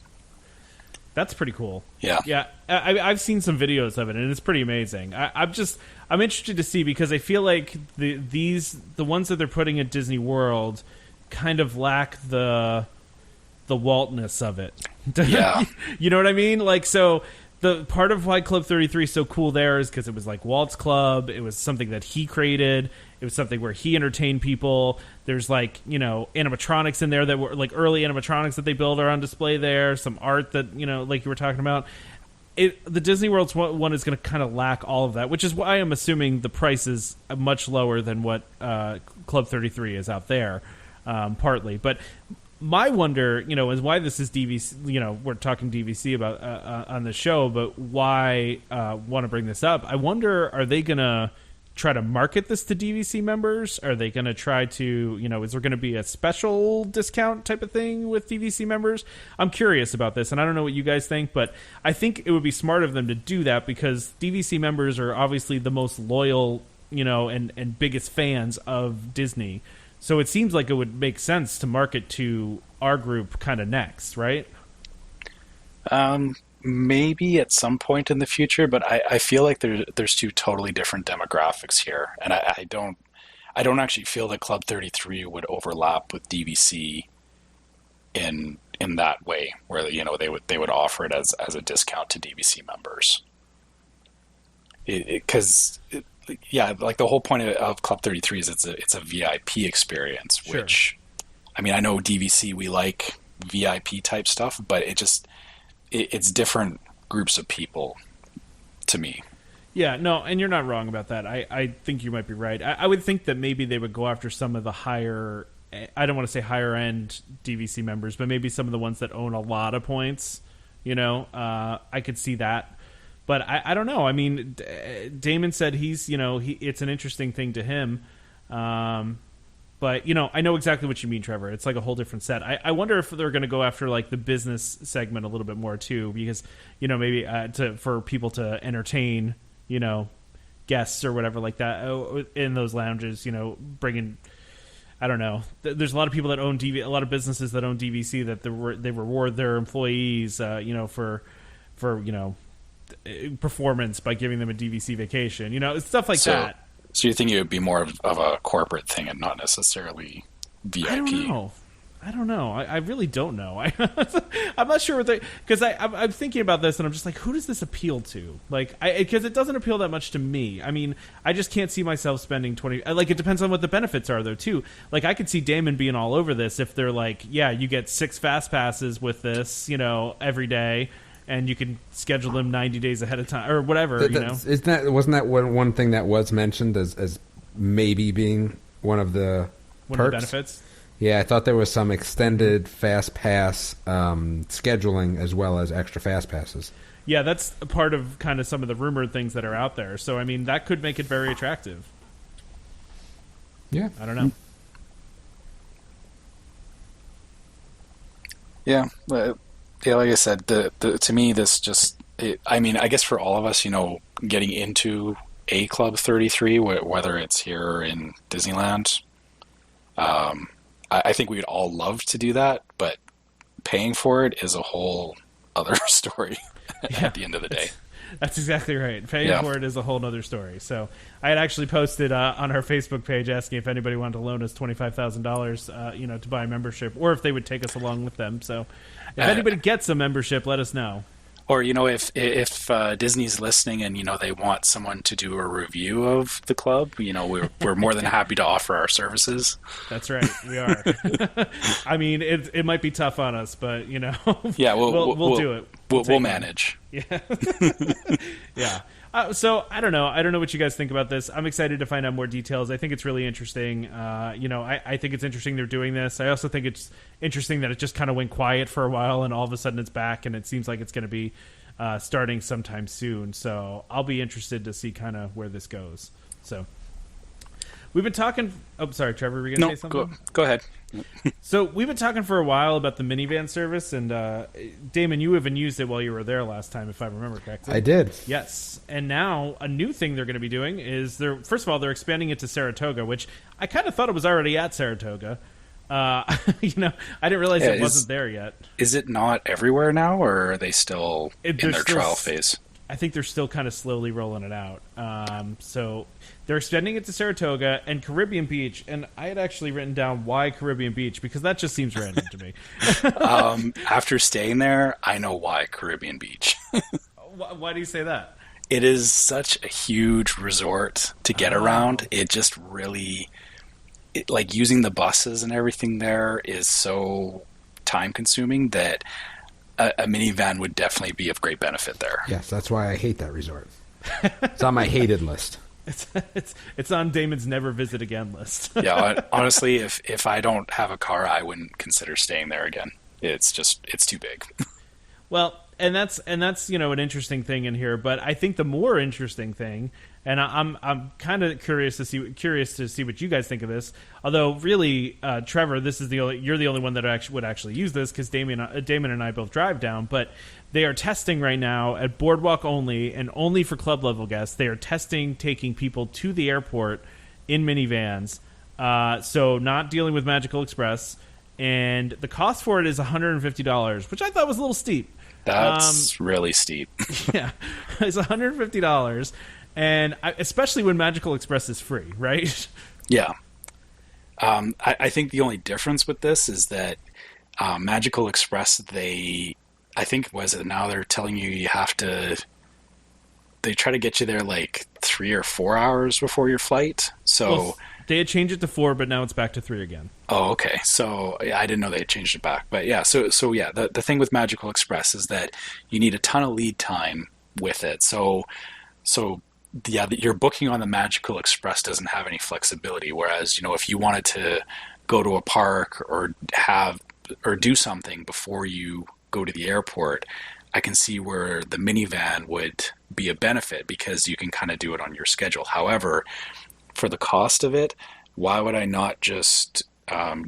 That's pretty cool. Yeah. I've seen some videos of it, and it's pretty amazing. I'm interested to see, because I feel like the ones that they're putting at Disney World kind of lack the Waltness of it. Yeah. You know what I mean? Like, so the part of why Club 33 is so cool there is because it was like Walt's Club. It was something that he created. It was something where he entertained people. There's like, animatronics in there that were like early animatronics that they built are on display there. Some art that, like you were talking about. The Disney World's one is going to kind of lack all of that, which is why I'm assuming the price is much lower than what Club 33 is out there, partly. But my wonder, is why this is DVC. We're talking DVC about on the show, but why want to bring this up? I wonder, are they going to try to market this to DVC members? Are they going to try to, is there going to be a special discount type of thing with DVC members? I'm curious about this, and I don't know what you guys think, but I think it would be smart of them to do that, because DVC members are obviously the most loyal, and biggest fans of Disney. So it seems like it would make sense to market to our group kind of next, right? Maybe at some point in the future, but I feel like there's two totally different demographics here, and I don't actually feel that Club 33 would overlap with DVC in that way, where they would offer it as a discount to DVC members. Because yeah, like the whole point of Club 33 is it's a VIP experience, Sure. which, I mean, I know DVC, we like VIP type stuff, but it's different groups of people to me. Yeah, no, and you're not wrong about that. I think you might be right. I would think that maybe they would go after some of the higher, I don't want to say higher end DVC members, but maybe some of the ones that own a lot of points. I could see that. But I don't know. I mean, Damon said it's an interesting thing to him. But, I know exactly what you mean, Trevor. It's like a whole different set. I wonder if they're going to go after like the business segment a little bit more too, because, maybe for people to entertain, guests or whatever like that in those lounges, bringing, I don't know. There's a lot of people that own a lot of businesses that own DVC that they reward their employees, for performance by giving them a DVC vacation, stuff like that. So you think it would be more of a corporate thing and not necessarily VIP? I don't know. I really don't know. I'm not sure because I'm thinking about this and I'm just like, who does this appeal to? Like, because it doesn't appeal that much to me. I mean, I just can't see myself spending 20. Like, it depends on what the benefits are though too. Like, I could see Damon being all over this if they're like, yeah, you get 6 fast passes with this, every day. And you can schedule them 90 days ahead of time, or whatever. Wasn't that one thing that was mentioned as maybe being one of the perks? Of the benefits? Yeah, I thought there was some extended fast pass scheduling as well as extra fast passes. Yeah, that's a part of kind of some of the rumored things that are out there. So, I mean, that could make it very attractive. Yeah, I don't know. Yeah. Yeah, like I said, to me, this just, I mean, I guess for all of us, getting into a Club 33, whether it's here in Disneyland, I think we'd all love to do that, but paying for it is a whole other story at the end of the day. That's exactly right. Paying for it is a whole other story. So I had actually posted on our Facebook page asking if anybody wanted to loan us $25,000, to buy a membership, or if they would take us along with them. So if anybody gets a membership, let us know. Or, if Disney's listening and, they want someone to do a review of the club, we're more than happy to offer our services. That's right. We are. I mean, it might be tough on us, but, yeah, we'll do it. We'll manage. Yeah. Yeah. So I don't know. I don't know what you guys think about this. I'm excited to find out more details. I think it's really interesting. I think it's interesting they're doing this. I also think it's interesting that it just kind of went quiet for a while and all of a sudden it's back and it seems like it's going to be starting sometime soon. So I'll be interested to see kind of where this goes. So we've been talking. Oh, sorry, Trevor. Were you going to say something? Go ahead. So we've been talking for a while about the minivan service, and Damon, you even used it while you were there last time, if I remember correctly. I did. Yes, and now a new thing they're going to be doing is first of all, they're expanding it to Saratoga, which I kind of thought it was already at Saratoga. I didn't realize it wasn't there yet. Is it not everywhere now, or are they still in their trial phase? I think they're still kind of slowly rolling it out. So they're extending it to Saratoga and Caribbean Beach. And I had actually written down why Caribbean Beach, because that just seems random to me. After staying there, I know why Caribbean Beach. Why do you say that? It is such a huge resort to get around. It just really, like using the buses and everything there is so time consuming that a minivan would definitely be of great benefit there. Yes, that's why I hate that resort. It's on my hated list. It's on Damon's never visit again list. Yeah, honestly, if I don't have a car, I wouldn't consider staying there again. It's too big. Well, and that's an interesting thing in here, but I think the more interesting thing, and I'm kind of curious to see what you guys think of this. Although, really, Trevor, you're the only one that would actually use this because Damon and I both drive down. But they are testing right now at Boardwalk only and only for club level guests. They are testing taking people to the airport in minivans, so not dealing with Magical Express. And the cost for it is $150, which I thought was a little steep. That's really steep. Yeah, it's $150. And especially when Magical Express is free, right? Yeah. I think the only difference with this is that Magical Express, now they're telling you have to they try to get you there like 3 or 4 hours before your flight. So Well, they had changed it to 4, but now it's back to 3 again. oh, okay. So yeah, I didn't know they had changed it back. But yeah, so yeah, the thing with Magical Express is that you need a ton of lead time with it. So yeah, your booking on the Magical Express doesn't have any flexibility. Whereas, if you wanted to go to a park or do something before you go to the airport, I can see where the minivan would be a benefit because you can kind of do it on your schedule. However, for the cost of it, why would I not just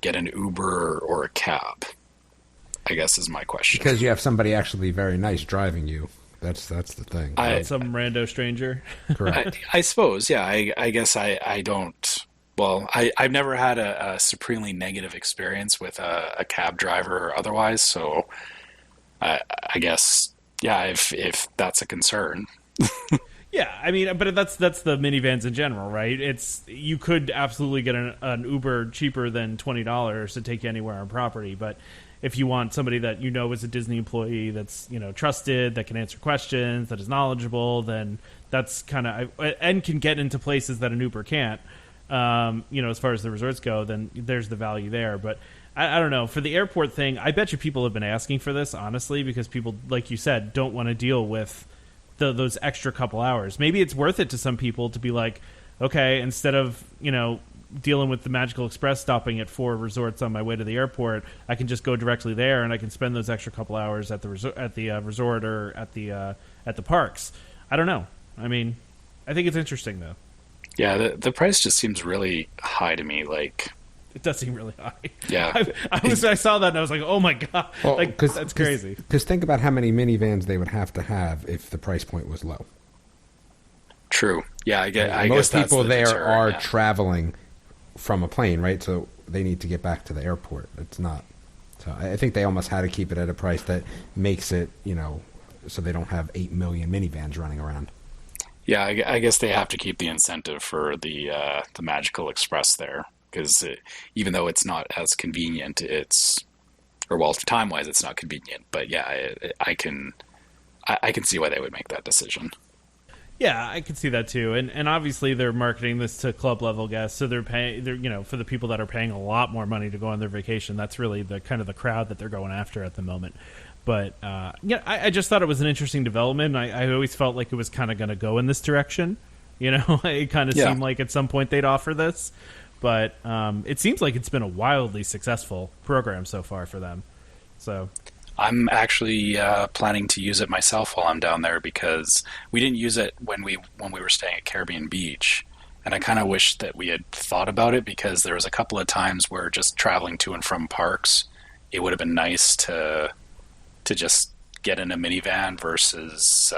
get an Uber or a cab? I guess is my question. Because you have somebody actually very nice driving you. That's the thing. Some rando stranger. Correct. I suppose, yeah. I guess I don't. Well, I've never had a supremely negative experience with a cab driver or otherwise. So I guess, yeah, if that's a concern. Yeah, I mean, but that's the minivans in general, right? You could absolutely get an Uber cheaper than $20 to take you anywhere on property, but if you want somebody that is a Disney employee that's trusted, that can answer questions, that is knowledgeable, then that's kind of and can get into places that an Uber can't. As far as the resorts go, then there's the value there. But I don't know, for the airport thing, I bet you people have been asking for this, honestly, because people, like you said, don't want to deal with those extra couple hours. Maybe it's worth it to some people to be like, okay, instead of dealing with the Magical Express stopping at 4 resorts on my way to the airport, I can just go directly there and I can spend those extra couple hours at the resort or at the parks. I don't know. I mean, I think it's interesting though. Yeah, the price just seems really high to me. Like, it does seem really high. Yeah, I saw that and I was like, oh my god, well, that's crazy. Because think about how many minivans they would have to have if the price point was low. True. Yeah, I guess most that's people the there concern, are yeah. traveling from a plane, right? So they need to get back to the airport. It's not. So I think they almost had to keep it at a price that makes it, so they don't have 8 million minivans running around. Yeah, I guess they have to keep the incentive for the Magical Express there, because even though it's not as convenient, time-wise, it's not convenient. But yeah, I can see why they would make that decision. Yeah, I can see that too, and obviously they're marketing this to club level guests, so they're for the people that are paying a lot more money to go on their vacation. That's really the kind of the crowd that they're going after at the moment. But I just thought it was an interesting development. I always felt like it was kind of going to go in this direction. It kind of seemed like at some point they'd offer this, but it seems like it's been a wildly successful program so far for them. So I'm actually planning to use it myself while I'm down there, because we didn't use it when we were staying at Caribbean Beach, and I kind of wish that we had thought about it, because there was a couple of times where just traveling to and from parks, it would have been nice to just get in a minivan versus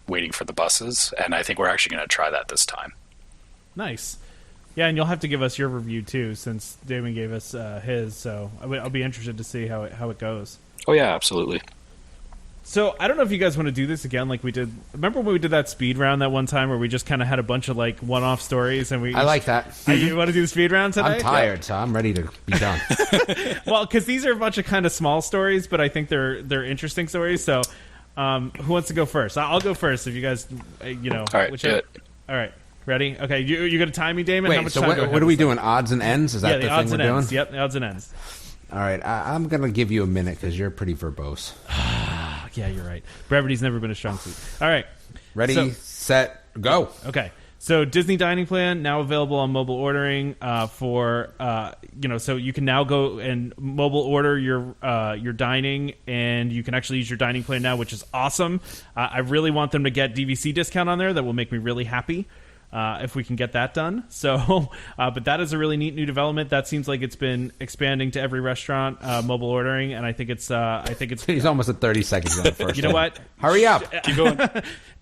waiting for the buses, and I think we're actually going to try that this time. Nice. Yeah, and you'll have to give us your review too, since Damon gave us his, so I'll be interested to see how it goes. Oh yeah, absolutely. So I don't know if you guys want to do this again, like we did. Remember when we did that speed round that one time where we just kind of had a bunch of like one-off stories, and I like that. You want to do the speed round today? I'm tired, so I'm ready to be done. Well, because these are a bunch of kind of small stories, but I think they're interesting stories. So, who wants to go first? I'll go first. If you guys, All right, do it. All right, ready? Okay, you're going to time me, Damon? Wait, How much so time what are we doing? Odds and ends? Is that the the odds thing and we're ends. doing? Yep, the odds and ends. All right, I'm going to give you a minute because you're pretty verbose. Yeah, you're right. Brevity's never been a strong suit. All right. Ready, set, go. Okay. So Disney Dining Plan now available on mobile ordering so you can now go and mobile order your dining, and you can actually use your dining plan now, which is awesome. I really want them to get DVC discount on there. That will make me really happy. If we can get that done. So, but that is a really neat new development. That seems like it's been expanding to every restaurant, mobile ordering, and I think it's. He's almost at 30 seconds on the first. You know what? Hurry up! Keep going.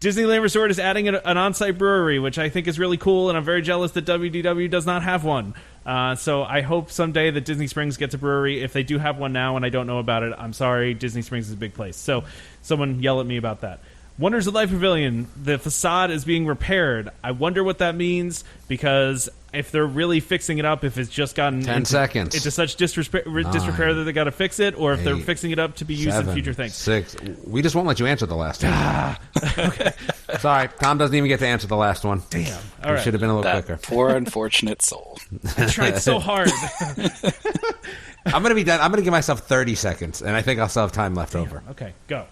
Disneyland Resort is adding an on-site brewery, which I think is really cool, and I'm very jealous that WDW does not have one. So I hope someday that Disney Springs gets a brewery. If they do have one now and I don't know about it, I'm sorry. Disney Springs is a big place. So someone yell at me about that. Wonders of Life Pavilion, the facade is being repaired. I wonder what that means, because if they're really fixing it up, if it's just gotten 10 seconds into such disrepair that they got to fix it, or if they're fixing it up to be used in future things. 6. We just won't let you answer the last time. Okay. Sorry, Tom doesn't even get to answer the last one. Damn. All You right. should have been a little That quicker. poor unfortunate soul. I tried so hard. I'm going to be done. I'm going to give myself 30 seconds, and I think I'll still have time left over. Okay, go.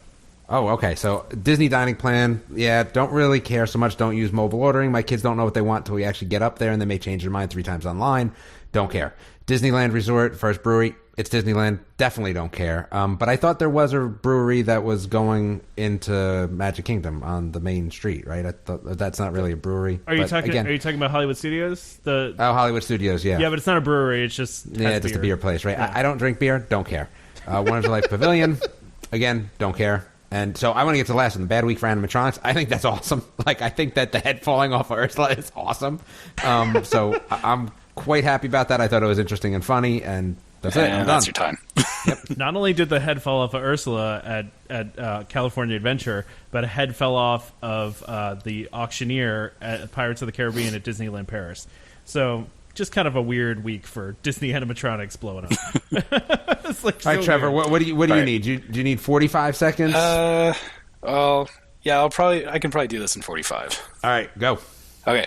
Oh, okay. So Disney dining plan. Yeah, don't really care so much. Don't use mobile ordering. My kids don't know what they want until we actually get up there, and they may change their mind 3 times online. Don't care. Disneyland Resort, first brewery. It's Disneyland. Definitely don't care. But I thought there was a brewery that was going into Magic Kingdom on the main street, right? I thought that's not really a brewery. Are you But talking? again, Are you talking about Hollywood Studios? Hollywood Studios, yeah. Yeah, but it's not a brewery. It's just has Just a beer place, right? Yeah. I don't drink beer. Don't care. Wonders of Life Pavilion. Again, don't care. And so I want to get to the last one, the Bad Week for Animatronics. I think that's awesome. Like, I think that the head falling off of Ursula is awesome. So I'm quite happy about that. I thought it was interesting and funny, and that's it. I'm done. That's your time. Not only did the head fall off of Ursula at California Adventure, but a head fell off of the auctioneer at Pirates of the Caribbean at Disneyland Paris. So just kind of a weird week for Disney animatronics blowing up. It's like All right, so Trevor, weird. what do you Right. need? Do you need 45 seconds? Well, yeah, I can probably do this in 45. All right, go. Okay.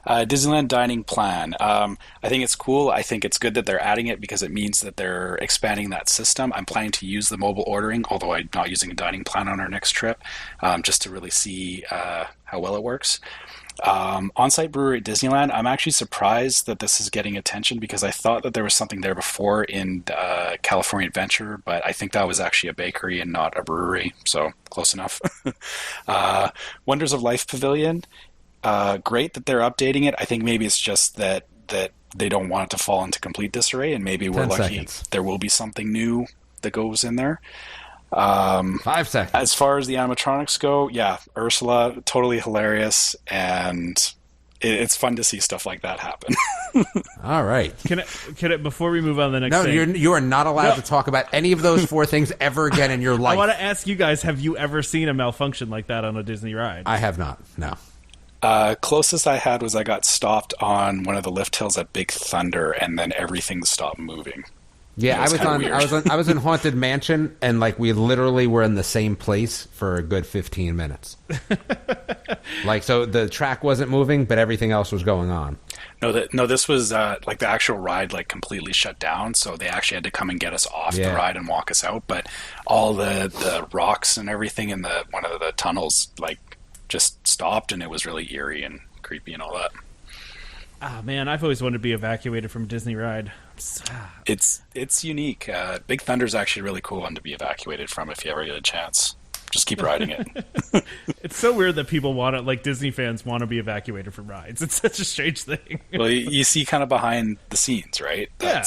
Disneyland dining plan. I think it's cool. I think it's good that they're adding it because it means that they're expanding that system. I'm planning to use the mobile ordering, although I'm not using a dining plan on our next trip, just to really see how well it works. On-site brewery at Disneyland, I'm actually surprised that this is getting attention because I thought that there was something there before in California Adventure, but I think that was actually a bakery and not a brewery, so close enough. Wonders of Life Pavilion. Great that they're updating it. I think maybe it's just that they don't want it to fall into complete disarray, and maybe we're 10 lucky seconds. there will be something new that goes in there. 5 seconds. As far as the animatronics go, yeah, Ursula, totally hilarious, and it's fun to see stuff like that happen. All right. Can it before we move on to the next No, thing? you are not allowed No. to talk about any of those 4 things ever again in your I life. want to ask you guys: have you ever seen a malfunction like that on a Disney ride? I have not. No. Closest I had was I got stopped on one of the lift hills at Big Thunder, and then everything stopped moving. Yeah, It was kinda weird. I was in Haunted Mansion, and like we literally were in the same place for a good 15 minutes. Like, so the track wasn't moving, but everything else was going on. No, this was like the actual ride like completely shut down, so they actually had to come and get us off the Yeah. ride and walk us out. But all the rocks and everything in one of the tunnels like just stopped, and it was really eerie and creepy and all that. Ah, man, I've always wanted to be evacuated from a Disney ride. It's unique. Big Thunder's actually a really cool one to be evacuated from if you ever get a chance. Just keep riding it. It's so weird that people want to, like Disney fans want to be evacuated from rides. It's such a strange thing. Well, you see kind of behind the scenes, right? Yeah,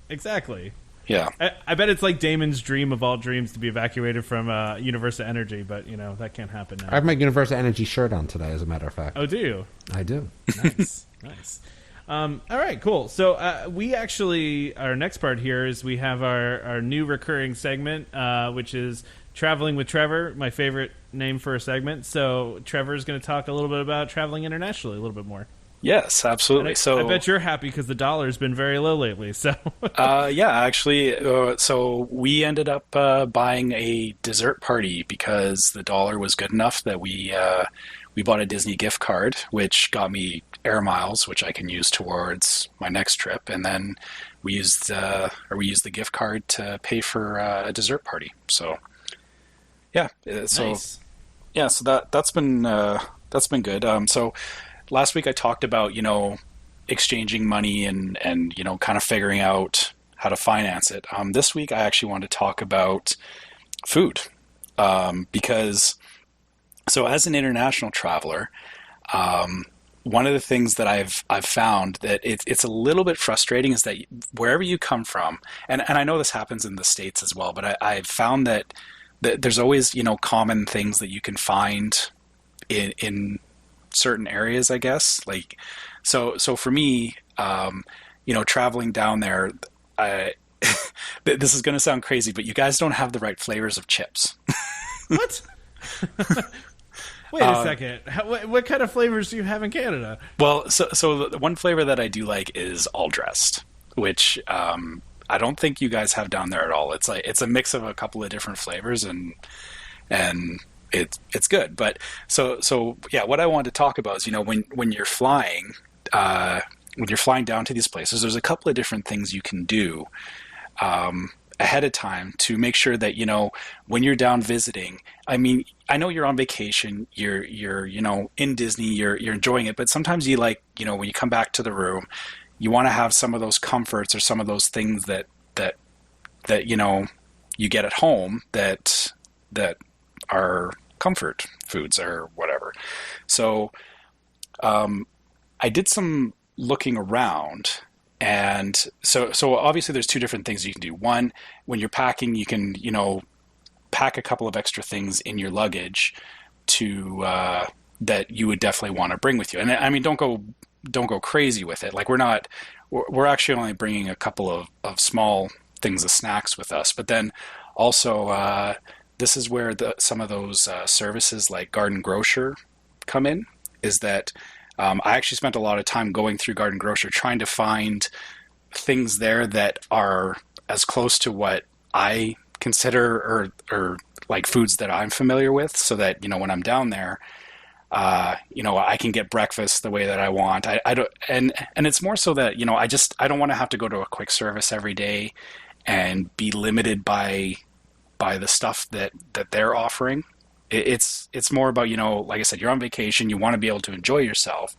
exactly. Yeah. I bet it's like Damon's dream of all dreams to be evacuated from Universal Energy, but that can't happen I now. have my Universal Energy shirt on today, as a matter of fact. Oh, do you? I do. Nice, nice. All right, cool. So we actually, our next part here is we have our new recurring segment, which is Traveling with Trevor, my favorite name for a segment. So Trevor's going to talk a little bit about traveling internationally a little bit more. Yes, absolutely. I bet you're happy because the dollar's been very low lately. So yeah, actually, so we ended up buying a dessert party because the dollar was good enough that we bought a Disney gift card, which got me air miles, which I can use towards my next trip, and then we used the gift card to pay for a dessert party. So yeah, nice. Yeah, so that's been good. So last week I talked about exchanging money and kind of figuring out how to finance it. This week I actually want to talk about food because so as an international traveler, one of the things that I've found that it's a little bit frustrating is that wherever you come from, and I know this happens in the States as well, but I've found that there's always common things that you can find in certain areas, I guess. Like so for me, traveling down there, this is going to sound crazy, but you guys don't have the right flavors of chips. What? Wait a second. What kind of flavors do you have in Canada? Well, so the one flavor that I do like is all dressed, which I don't think you guys have down there at all. It's a mix of a couple of different flavors, and it's good. But so yeah, what I wanted to talk about is, when you're flying, down to these places, there's a couple of different things you can do ahead of time to make sure that, when you're down visiting, I mean, I know you're on vacation, you're in Disney, you're enjoying it, but sometimes you when you come back to the room, you want to have some of those comforts or some of those things that you get at home that are comfort foods or whatever. So I did some looking around, and so obviously there's two different things you can do. One, when you're packing, you can pack a couple of extra things in your luggage to that you would definitely want to bring with you. And I mean, don't go crazy with it. Like we're actually only bringing a couple of small things of snacks with us. But then also this is where some of those services like Garden Grocer come in. Is that I actually spent a lot of time going through Garden Grocer trying to find things there that are as close to what I consider or like foods that I'm familiar with, so that when I'm down there, I can get breakfast the way that I want. I don't, and it's more so that I don't want to have to go to a quick service every day and be limited by the stuff that they're offering. It's more about, like I said, you're on vacation, you want to be able to enjoy yourself.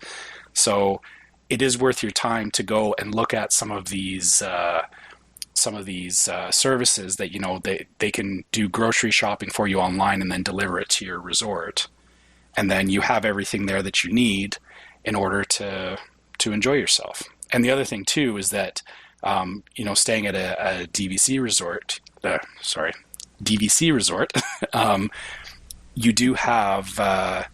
So it is worth your time to go and look at some of these services that, they can do grocery shopping for you online and then deliver it to your resort. And then you have everything there that you need in order to enjoy yourself. And the other thing too is that, staying at a DVC resort, you do have,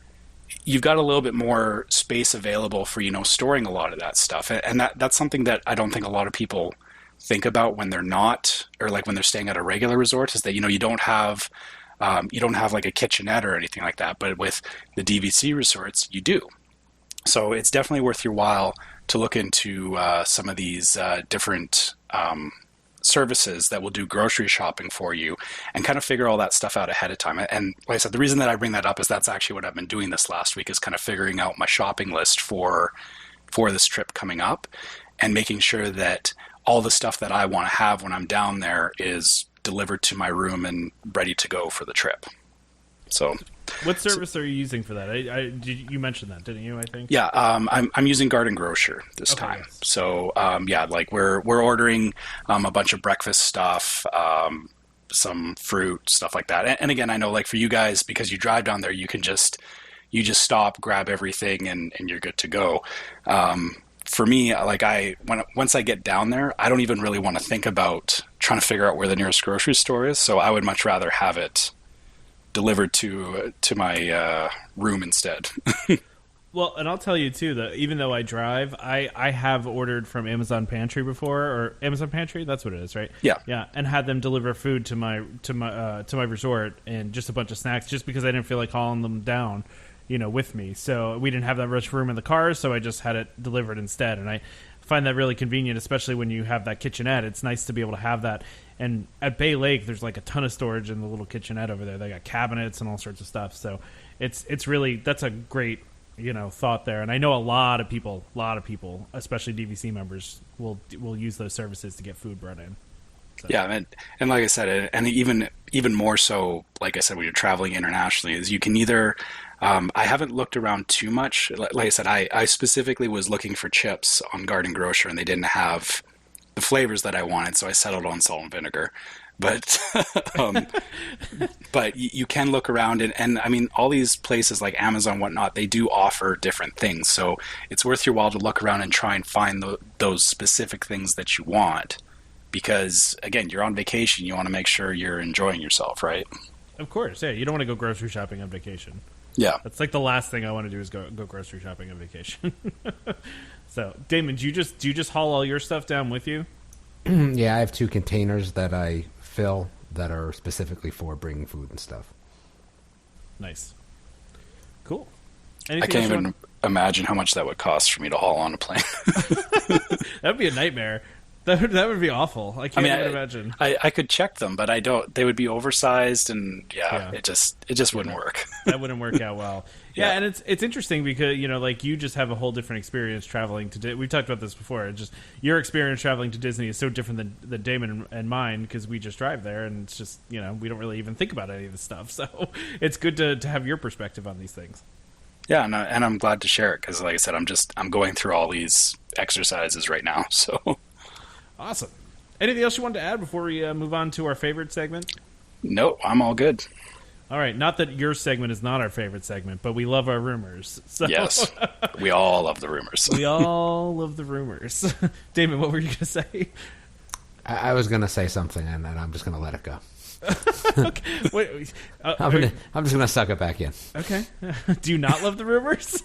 you've got a little bit more space available for, storing a lot of that stuff. And that's something that I don't think a lot of people think about when they're not, or like when they're staying at a regular resort, is that, you don't have like a kitchenette or anything like that. But with the DVC resorts, you do. So it's definitely worth your while to look into some of these different services that will do grocery shopping for you and kind of figure all that stuff out ahead of time. And like I said, the reason that I bring that up is that's actually what I've been doing this last week, is kind of figuring out my shopping list for this trip coming up and making sure that all the stuff that I want to have when I'm down there is delivered to my room and ready to go for the trip. So what service are you using for that? You mentioned that, didn't you? I think. Yeah, I'm using Garden Grocer this time. Yes. So like we're ordering a bunch of breakfast stuff, some fruit, stuff like that. And again, I know, like for you guys, because you drive down there, you just stop, grab everything, and you're good to go. For me, like once I get down there, I don't even really want to think about trying to figure out where the nearest grocery store is. So I would much rather have it delivered to my room instead. Well, and I'll tell you too that even though I drive, I have ordered from Amazon Pantry before, or Amazon Pantry, that's what it is, right? Yeah, and had them deliver food to my resort and just a bunch of snacks, just because I didn't feel like hauling them down, with me. So we didn't have that much room in the car, so I just had it delivered instead. And I find that really convenient, especially when you have that kitchenette. It's nice to be able to have that. And at Bay Lake, there's like a ton of storage in the little kitchenette over there. They got cabinets and all sorts of stuff. So it's really, that's a great thought there. And I know a lot of people, especially DVC members, will use those services to get food brought in. So. Yeah, and like I said, and even more so, like I said, when you're traveling internationally, is you can either. I haven't looked around too much. Like I said, I specifically was looking for chips on Garden Grocer, and they didn't have the flavors that I wanted, so I settled on salt and vinegar. But but you can look around, and I mean, all these places like Amazon, whatnot, they do offer different things. So it's worth your while to look around and try and find those specific things that you want. Because, again, you're on vacation. You want to make sure you're enjoying yourself, right? Of course, yeah. You don't want to go grocery shopping on vacation. Yeah. That's like the last thing I want to do is go grocery shopping on vacation. So, Damon, do you just haul all your stuff down with you? Yeah, I have 2 containers that I fill that are specifically for bringing food and stuff. Nice. Cool. I can't even imagine how much that would cost for me to haul on a plane. That'd be a nightmare. That would be awful. I can't even imagine. I could check them, but I don't. They would be oversized, and it just wouldn't work. That wouldn't work out well. Yeah, and it's interesting because like you just have a whole different experience traveling to. We've talked about this before. Just your experience traveling to Disney is so different than Damon and mine because we just drive there, and it's just we don't really even think about any of this stuff. So it's good to have your perspective on these things. Yeah, and I'm glad to share it because, like I said, I'm going through all these exercises right now. So. Awesome. Anything else you wanted to add before we move on to our favorite segment? No, I'm all good. All right. Not that your segment is not our favorite segment, but we love our rumors. So. Yes. We all love the rumors. We all love the rumors. Damon, what were you going to say? I was going to say something, and I'm just going to let it go. Okay. Wait, I'm just going to suck it back in. Okay. Do you not love the rumors?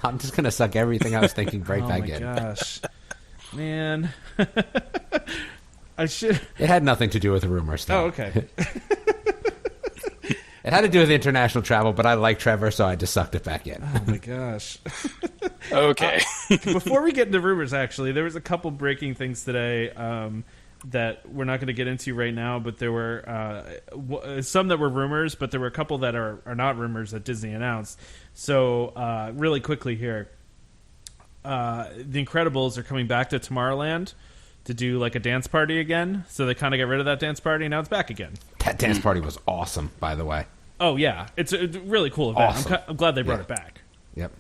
I'm just going to suck everything I was thinking right back in. Oh, my gosh. Man, I should. It had nothing to do with the rumor stuff. Oh, okay. It had to do with international travel, but I like Trevor, so I just sucked it back in. Oh my gosh. Okay. Before we get into rumors, actually, there was a couple breaking things today that we're not going to get into right now, but there were some that were rumors, but there were a couple that are not rumors that Disney announced. So really quickly here. The Incredibles are coming back to Tomorrowland to do like a dance party again. So they kind of got rid of that dance party, and now it's back again. That dance party was awesome, by the way. Oh, yeah. It's a really cool event. Awesome. I'm glad they brought it back. Yep.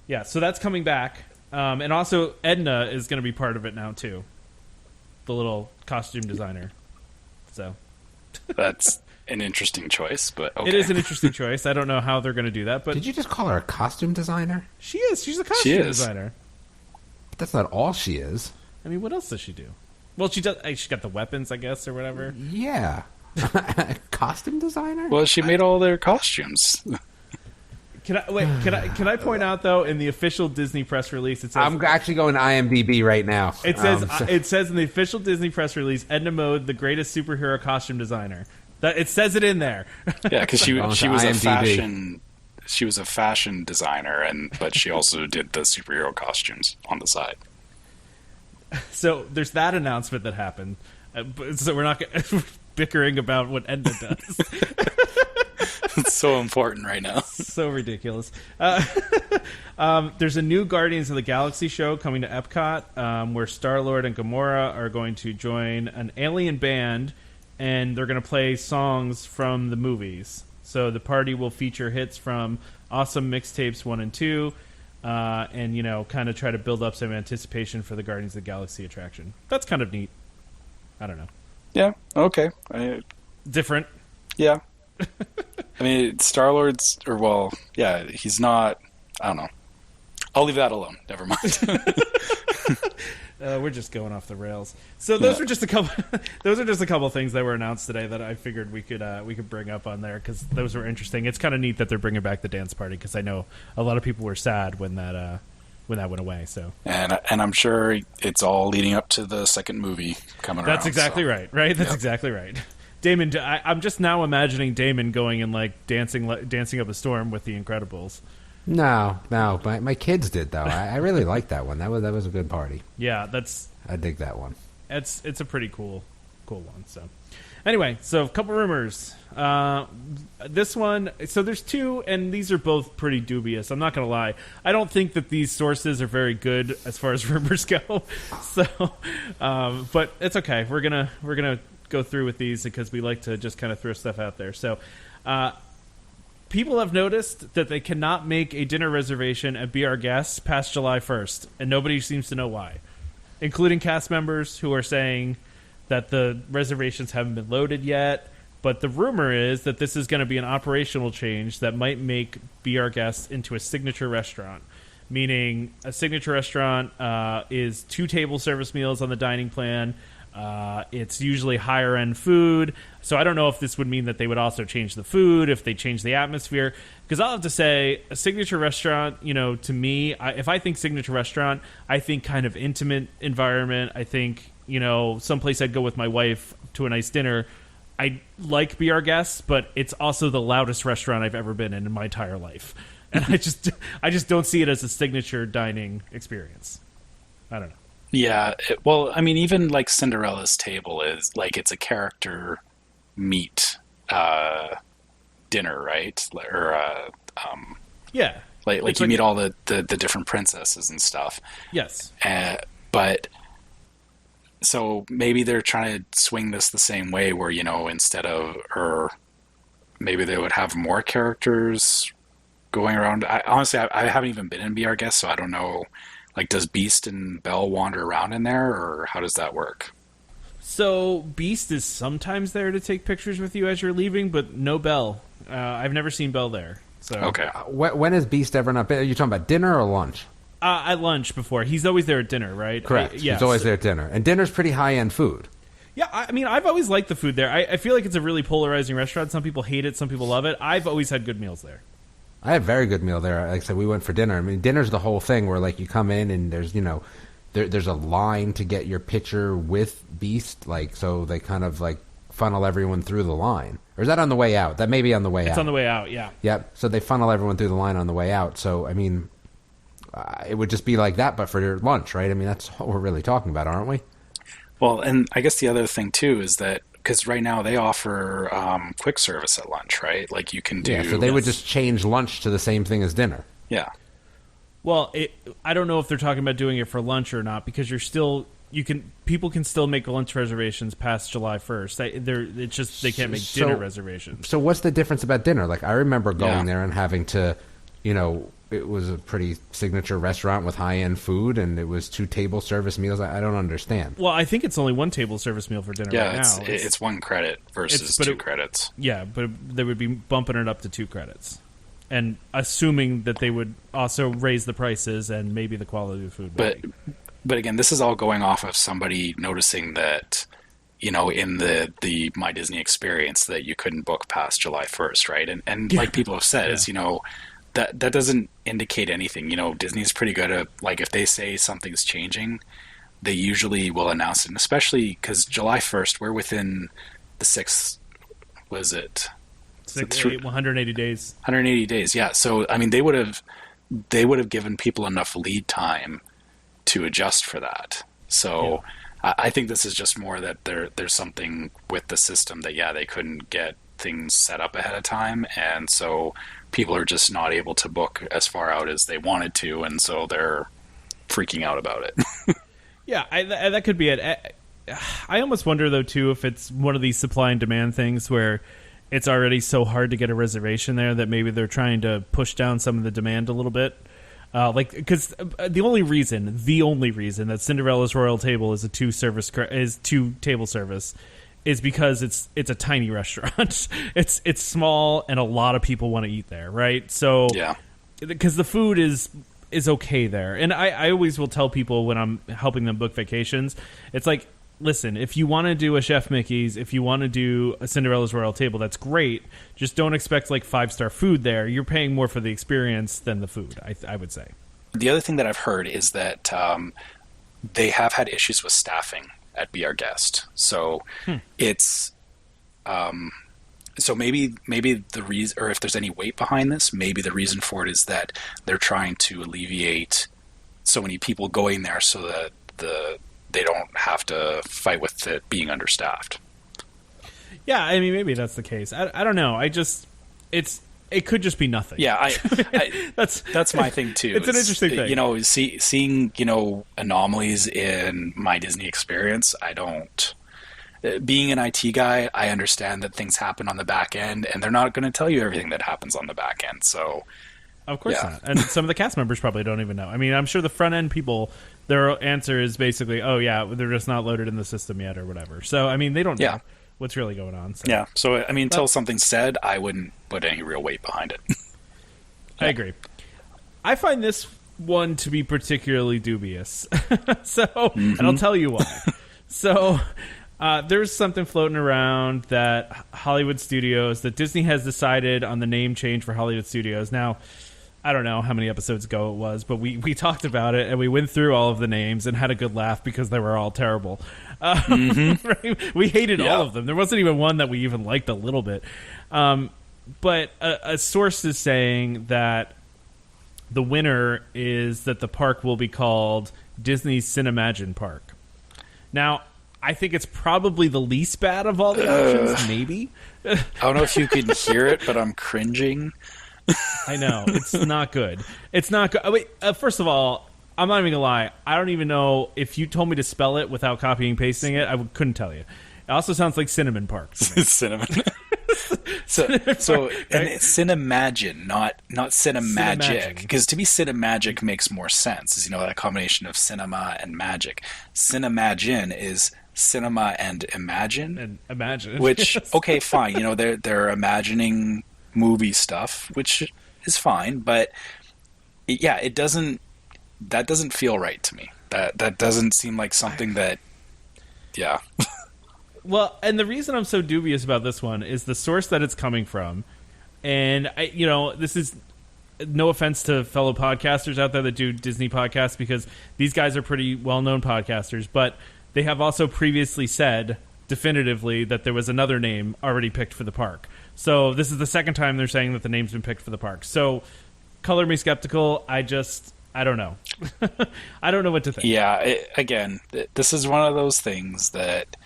Yeah, so that's coming back. And also, Edna is going to be part of it now, too. The little costume designer. So That's an interesting choice, but okay. It is an interesting choice. I don't know how they're going to do that. But Did you just call her a costume designer? She is. She's a costume designer. But that's not all she is. I mean, what else does she do? Well, she does. She's got the weapons, I guess, or whatever. Yeah. Costume designer? Well, she made all their costumes. Can I point out though in the official Disney press release it says I'm actually going to IMDb right now. It says in the official Disney press release Edna Mode, the greatest superhero costume designer. That it says it in there. Yeah, because she was IMDb. she was a fashion designer, but she also did the superhero costumes on the side. So there's that announcement that happened. So we're not bickering about what Edna does. It's so important right now. So ridiculous. There's a new Guardians of the Galaxy show coming to Epcot where Star-Lord and Gamora are going to join an alien band, and they're going to play songs from the movies. So the party will feature hits from Awesome Mixtapes 1 and 2, and, kind of try to build up some anticipation for the Guardians of the Galaxy attraction. That's kind of neat. I don't know. Yeah, okay. Different. Yeah. I mean, Star-Lord's, he's not, I don't know. I'll leave that alone. Never mind. We're just going off the rails. So those were just a couple. Those are just a couple things that were announced today that I figured we could bring up on there because those were interesting. It's kind of neat that they're bringing back the dance party because I know a lot of people were sad when that went away. So and I'm sure it's all leading up to the second movie coming around. That's exactly right. Right. That's exactly right. Damon, I'm just now imagining Damon going and like dancing up a storm with the Incredibles. No, my kids did though. I really liked that one. That was a good party. Yeah, I dig that one. It's a pretty cool one. So anyway, so a couple rumors. This one, so there's two, and these are both pretty dubious. I'm not gonna lie. I don't think that these sources are very good as far as rumors go. So, but it's okay. We're gonna go through with these because we like to just kind of throw stuff out there. So, people have noticed that they cannot make a dinner reservation at Be Our Guest past July 1st, and nobody seems to know why, including cast members who are saying that the reservations haven't been loaded yet. But the rumor is that this is going to be an operational change that might make Be Our Guest into a signature restaurant, meaning a signature restaurant is 2 table service meals on the dining plan. It's usually higher end food. So I don't know if this would mean that they would also change the food, if they change the atmosphere. Because I'll have to say, a signature restaurant, to me, if I think signature restaurant, I think kind of intimate environment. I think, someplace I'd go with my wife to a nice dinner. I like Be Our Guests, but it's also the loudest restaurant I've ever been in my entire life. And I just don't see it as a signature dining experience. I don't know. Yeah, well, I mean, even like Cinderella's table is like it's a character meet dinner, right? Or Yeah. like It's you meet all the different princesses and stuff. Yes. But so maybe they're trying to swing this the same way, where instead of or maybe they would have more characters going around. Honestly, I haven't even been in Be Our Guest, so I don't know. Like, does Beast and Belle wander around in there, or how does that work? So Beast is sometimes there to take pictures with you as you're leaving, but no Belle. I've never seen Belle there. So Okay. When has Beast ever not been? Are you talking about dinner or lunch? At lunch before. He's always there at dinner, right? Correct. Yes. He's always there at dinner. And dinner's pretty high-end food. Yeah, I mean, I've always liked the food there. I feel like it's a really polarizing restaurant. Some people hate it, some people love it. I've always had good meals there. I had a very good meal there. Like I said, we went for dinner. I mean, dinner's the whole thing where, like, you come in and there's, there's a line to get your picture with Beast. Like, so they kind of, like, funnel everyone through the line. Or is that on the way out? That may be on the way out. It's on the way out, yeah. Yep. So they funnel everyone through the line on the way out. So, I mean, it would just be like that, but for your lunch, right? I mean, that's what we're really talking about, aren't we? Well, and I guess the other thing, too, is that because right now they offer quick service at lunch, right? Like you can do... Yeah, so they would just change lunch to the same thing as dinner. Yeah. Well, I don't know if they're talking about doing it for lunch or not, because people can still make lunch reservations past July 1st. It's just they can't make dinner reservations. So what's the difference about dinner? Like, I remember going there and having to, it was a pretty signature restaurant with high-end food, and it was 2 table service meals. I don't understand. Well, I think it's only 1 table service meal for dinner right now. It's 1 credit versus 2 credits. Yeah, but they would be bumping it up to 2 credits. And assuming that they would also raise the prices and maybe the quality of the food. But again, this is all going off of somebody noticing that, in the My Disney experience that you couldn't book past July 1st, right? And like people have said, is, that doesn't indicate anything. Disney's pretty good at, like, if they say something's changing, they usually will announce it. And especially because July 1st, we're within the 6th, was it? 180 days. 180 days, yeah. So, I mean, they would have given people enough lead time to adjust for that. So I think this is just more that there's something with the system that, they couldn't get things set up ahead of time. And so people are just not able to book as far out as they wanted to. And so they're freaking out about it. Yeah, that could be it. I almost wonder, though, too, if it's one of these supply and demand things where it's already so hard to get a reservation there that maybe they're trying to push down some of the demand a little bit. Because the only reason that Cinderella's Royal Table is a 2 table service is because it's a tiny restaurant. It's small and a lot of people want to eat there, right? So because the food is okay there, and I always will tell people when I'm helping them book vacations, it's like, listen, if you want to do a Chef Mickey's, if you want to do a Cinderella's Royal Table, that's great. Just don't expect like 5-star food there. You're paying more for the experience than the food, I would say. The other thing that I've heard is that they have had issues with staffing at Be Our Guest. So it's so maybe the reason, or if there's any weight behind this, maybe the reason for it is that they're trying to alleviate so many people going there so that they don't have to fight with it being understaffed. Yeah, I mean, maybe that's the case. I don't know. It could just be nothing. Yeah, that's my thing too. It's an interesting thing. Seeing anomalies in My Disney experience. I don't. Being an IT guy, I understand that things happen on the back end, and they're not going to tell you everything that happens on the back end. So, of course not. And some of the cast members probably don't even know. I mean, I'm sure the front end people, their answer is basically, "Oh yeah, they're just not loaded in the system yet," or whatever. So, I mean, they don't know what's really going on. So. Yeah. So, I mean, until something's said, I wouldn't put any real weight behind it. I agree. I find this one to be particularly dubious. And I'll tell you why. So, there's something floating around that Disney has decided on the name change for Hollywood Studios. Now, I don't know how many episodes ago it was, but we talked about it and we went through all of the names and had a good laugh because they were all terrible. Right? We hated all of them. There wasn't even one that we even liked a little bit. But a source is saying that the winner is that the park will be called Disney's Cinemagine Park. Now, I think it's probably the least bad of all the options, maybe. I don't know if you can hear it, but I'm cringing. I know. It's not good. It's not good. Oh, wait, first of all, I'm not even going to lie. I don't even know if you told me to spell it without copying and pasting it. couldn't tell you. It also sounds like Cinnamon Park. Cinnamon. so and it's Cinemagine, not Cinemagic, because to be Cinemagic makes more sense. Is that combination of cinema and magic. Cinemagine is cinema and imagine, which okay, fine. They're imagining movie stuff, which is fine, but it doesn't. That doesn't feel right to me. That doesn't seem like something that. Yeah. Well, and the reason I'm so dubious about this one is the source that it's coming from. And, this is no offense to fellow podcasters out there that do Disney podcasts, because these guys are pretty well-known podcasters, but they have also previously said definitively that there was another name already picked for the park. So this is the second time they're saying that the name's been picked for the park. So color me skeptical. I don't know. I don't know what to think. Yeah, again, this is one of those things that...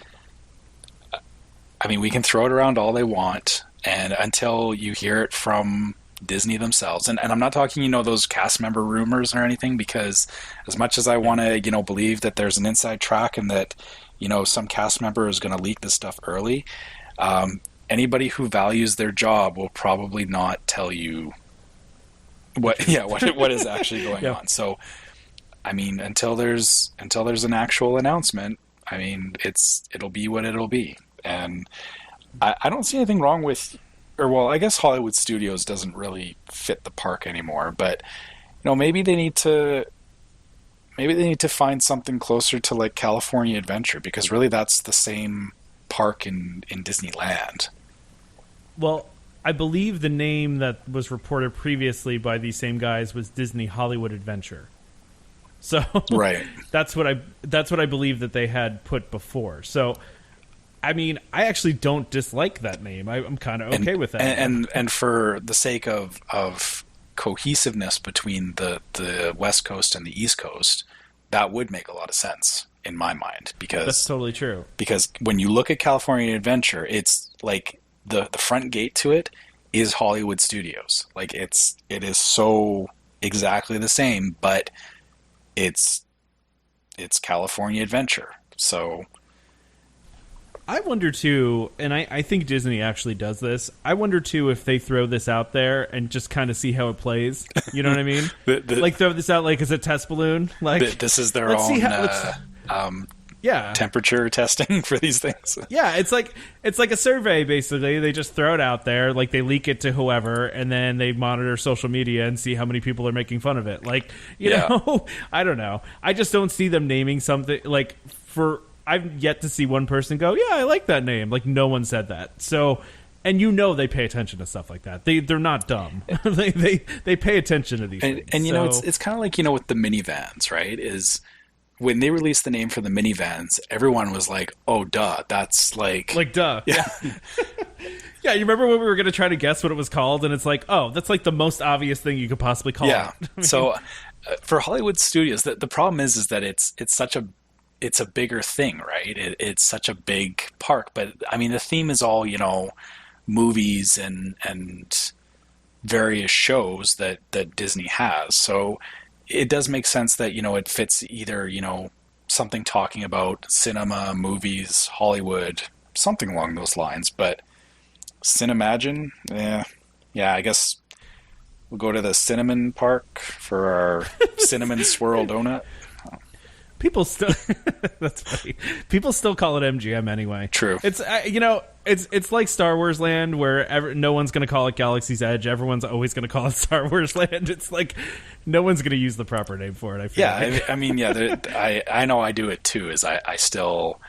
we can throw it around all they want, and until you hear it from Disney themselves, and I'm not talking, those cast member rumors or anything, because as much as I want to, believe that there's an inside track and that, some cast member is going to leak this stuff early, anybody who values their job will probably not tell you what is actually going on. So, until there's an actual announcement, it'll be what it'll be. And I don't see anything wrong with, I guess Hollywood Studios doesn't really fit the park anymore, but maybe they need to find something closer to like California Adventure, because really that's the same park in Disneyland. Well, I believe the name that was reported previously by these same guys was Disney Hollywood Adventure. So right. That's what I believe that they had put before. So I actually don't dislike that name. I'm kind of okay with that. And for the sake of cohesiveness between the West Coast and the East Coast, that would make a lot of sense in my mind. Because that's totally true. Because when you look at California Adventure, it's like the front gate to it is Hollywood Studios. Like it is so exactly the same, but it's California Adventure. So I wonder too, and I think Disney actually does this. I wonder too if they throw this out there and just kind of see how it plays. You know what I mean? Like throw this out like as a test balloon. Like this is their own temperature testing for these things. Yeah, it's like a survey basically. They just throw it out there, like they leak it to whoever, and then they monitor social media and see how many people are making fun of it. Like you know, I don't know. I just don't see them naming something like for. I've yet to see one person go, yeah, I like that name. Like, no one said that. So, and they pay attention to stuff like that. They're not dumb. they pay attention to these things. And it's kind of like, with the minivans, right? Is when they released the name for the minivans, everyone was like, oh, duh, that's like... Like, duh. Yeah. Yeah, you remember when we were going to try to guess what it was called? And it's like, oh, that's like the most obvious thing you could possibly call it. So, for Hollywood Studios, the problem is that it's a bigger thing, right? It's such a big park, but the theme is all, movies and various shows that Disney has. So it does make sense that, it fits either, something talking about cinema, movies, Hollywood, something along those lines. But Cinemagine, I guess we'll go to the Cinnamon Park for our cinnamon swirl donut. People still that's funny. People still call it MGM anyway. True. It's it's like Star Wars Land where no one's going to call it Galaxy's Edge. Everyone's always going to call it Star Wars Land. It's like no one's going to use the proper name for it. I feel like. I know I do it too. Is I still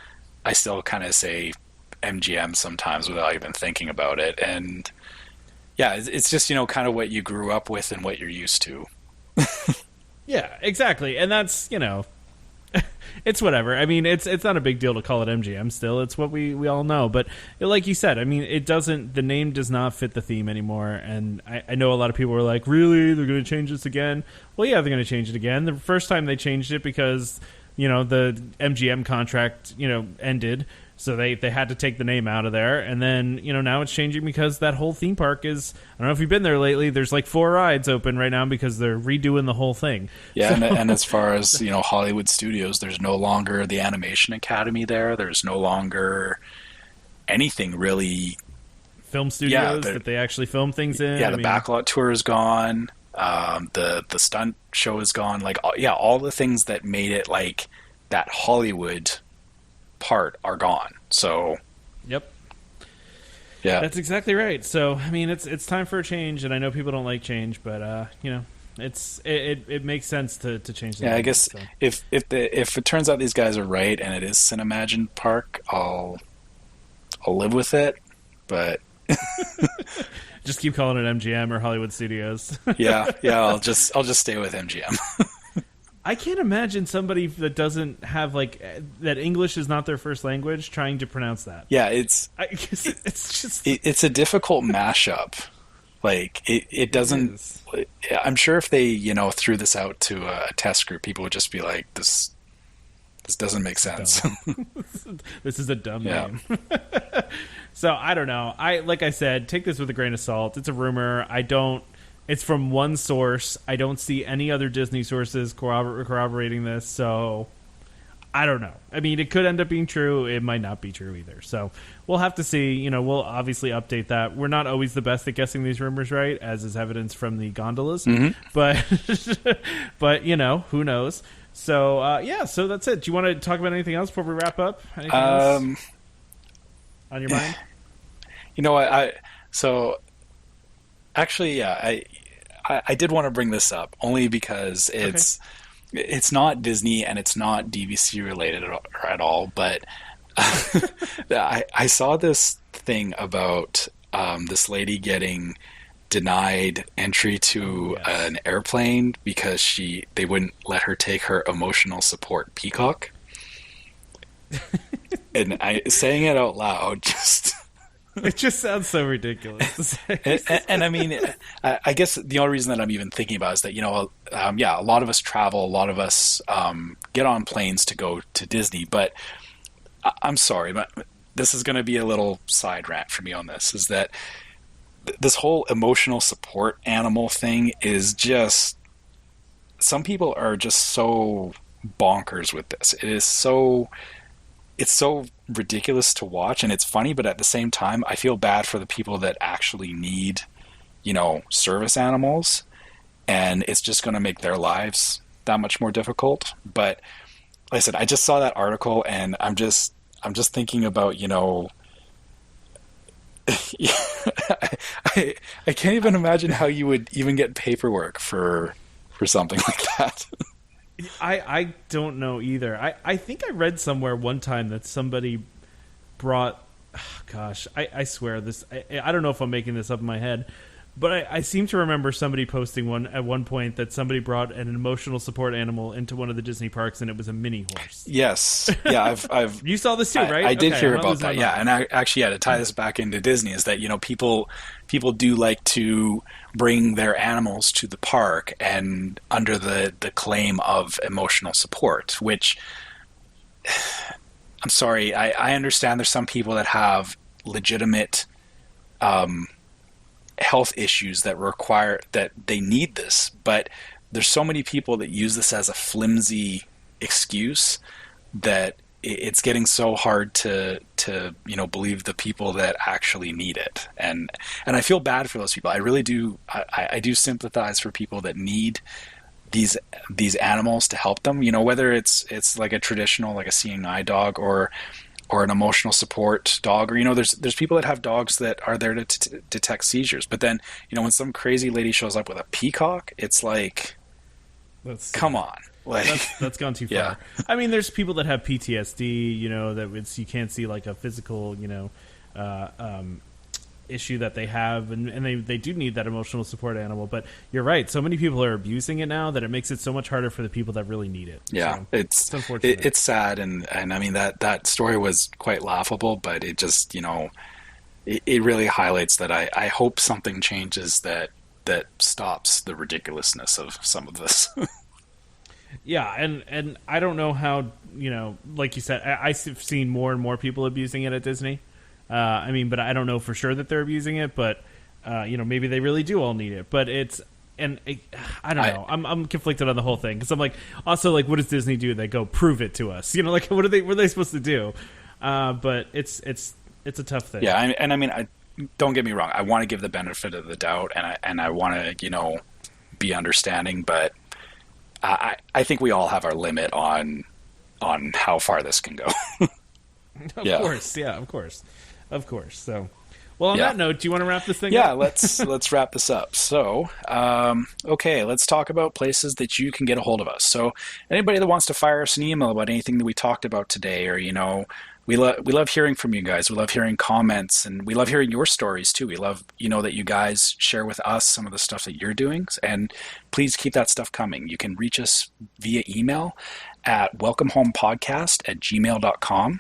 kind of say MGM sometimes without even thinking about it, and it's just kind of what you grew up with and what you're used to. Yeah, exactly, and that's it's whatever. I mean, it's not a big deal to call it MGM still. It's what we all know. But like you said, I mean, the name does not fit the theme anymore. And I know a lot of people were like, really? They're going to change this again? Well, yeah, they're going to change it again. The first time they changed it because, the MGM contract, ended. So they had to take the name out of there. And then, now it's changing because that whole theme park is, I don't know if you've been there lately, there's like 4 rides open right now because they're redoing the whole thing. Yeah, and as far as, Hollywood Studios, there's no longer the Animation Academy there. There's no longer anything really. Film studios that they actually film things in. Yeah, the backlot tour is gone. The stunt show is gone. Like, all the things that made it like that Hollywood part are gone. So yep, yeah, that's exactly right. So I mean, it's time for a change, and I know people don't like change, but it makes sense to change the name. I guess so. if it turns out these guys are right and it is Cinemagine Park, I'll live with it, but just keep calling it MGM or Hollywood Studios. yeah, I'll just stay with MGM. I can't imagine somebody that doesn't have that English is not their first language trying to pronounce that. Yeah, it's just it's a difficult mashup. Like it doesn't. I'm sure if they threw this out to a test group, people would just be like, this doesn't make sense. This is a dumb name. So I don't know. Like I said, take this with a grain of salt. It's a rumor. It's from one source. I don't see any other Disney sources corroborating this, so I don't know. I mean, it could end up being true. It might not be true either. So we'll have to see. We'll obviously update that. We're not always the best at guessing these rumors right, as is evidence from the gondolas. Mm-hmm. But who knows? So, so that's it. Do you want to talk about anything else before we wrap up? Anything else on your mind? Actually, yeah, I did want to bring this up only because it's not Disney and it's not DVC related at all, but I saw this thing about this lady getting denied entry to an airplane because they wouldn't let her take her emotional support peacock. And saying it out loud just... It just sounds so ridiculous. and I mean, I guess the only reason that I'm even thinking about it is that, a lot of us travel, a lot of us get on planes to go to Disney, but I'm sorry, but this is going to be a little side rant for me on this, is that this whole emotional support animal thing is just, some people are just so bonkers with this. It's so ridiculous to watch, and it's funny, but at the same time I feel bad for the people that actually need service animals, and it's just going to make their lives that much more difficult. But like I said, I just saw that article and I'm just thinking about I can't even imagine how you would even get paperwork for something like that. I don't know either. I think I read somewhere one time that somebody brought... gosh, I swear this... I don't know if I'm making this up in my head, but I seem to remember somebody posting at one point that somebody brought an emotional support animal into one of the Disney parks, and it was a mini horse. Yes. Yeah, I've you saw this too, right? I did hear about that, yeah. And to tie this back into Disney is that, people do like to bring their animals to the park and under the claim of emotional support, which... I'm sorry, I understand there's some people that have legitimate health issues that require that they need this, but there's so many people that use this as a flimsy excuse that it's getting so hard to believe the people that actually need it, and I feel bad for those people. I really do. I do sympathize for people that need these animals to help them, whether it's like a traditional, like a seeing eye dog or an emotional support dog, or there's people that have dogs that are there to detect seizures, but then when some crazy lady shows up with a peacock, it's like, come on, like that's gone too far. Yeah. I mean, there's people that have PTSD, that you can't see like a physical issue that they have, and they do need that emotional support animal. But you're right, so many people are abusing it now that it makes it so much harder for the people that really need it. Yeah, so, it's unfortunate. It's sad, and I mean that story was quite laughable, but it just it really highlights that I hope something changes that stops the ridiculousness of some of this. Yeah, and I don't know how, like you said, I've seen more and more people abusing it at Disney. I mean, but I don't know for sure that they're abusing it, but, maybe they really do all need it. But I don't know. I'm conflicted on the whole thing, because I'm like, also, like, what does Disney do? They go, prove it to us. Like, what are they supposed to do? But it's a tough thing. Yeah, I mean, don't get me wrong. I want to give the benefit of the doubt, and I want to, be understanding, but I think we all have our limit on how far this can go. Of course. So, well, on that note, do you want to wrap this thing up? let's wrap this up. So, okay, let's talk about places that you can get a hold of us. So, anybody that wants to fire us an email about anything that we talked about today, or we love hearing from you guys. We love hearing comments, and we love hearing your stories too. We love, that you guys share with us some of the stuff that you're doing, and please keep that stuff coming. You can reach us via email at welcomehomepodcast@gmail.com.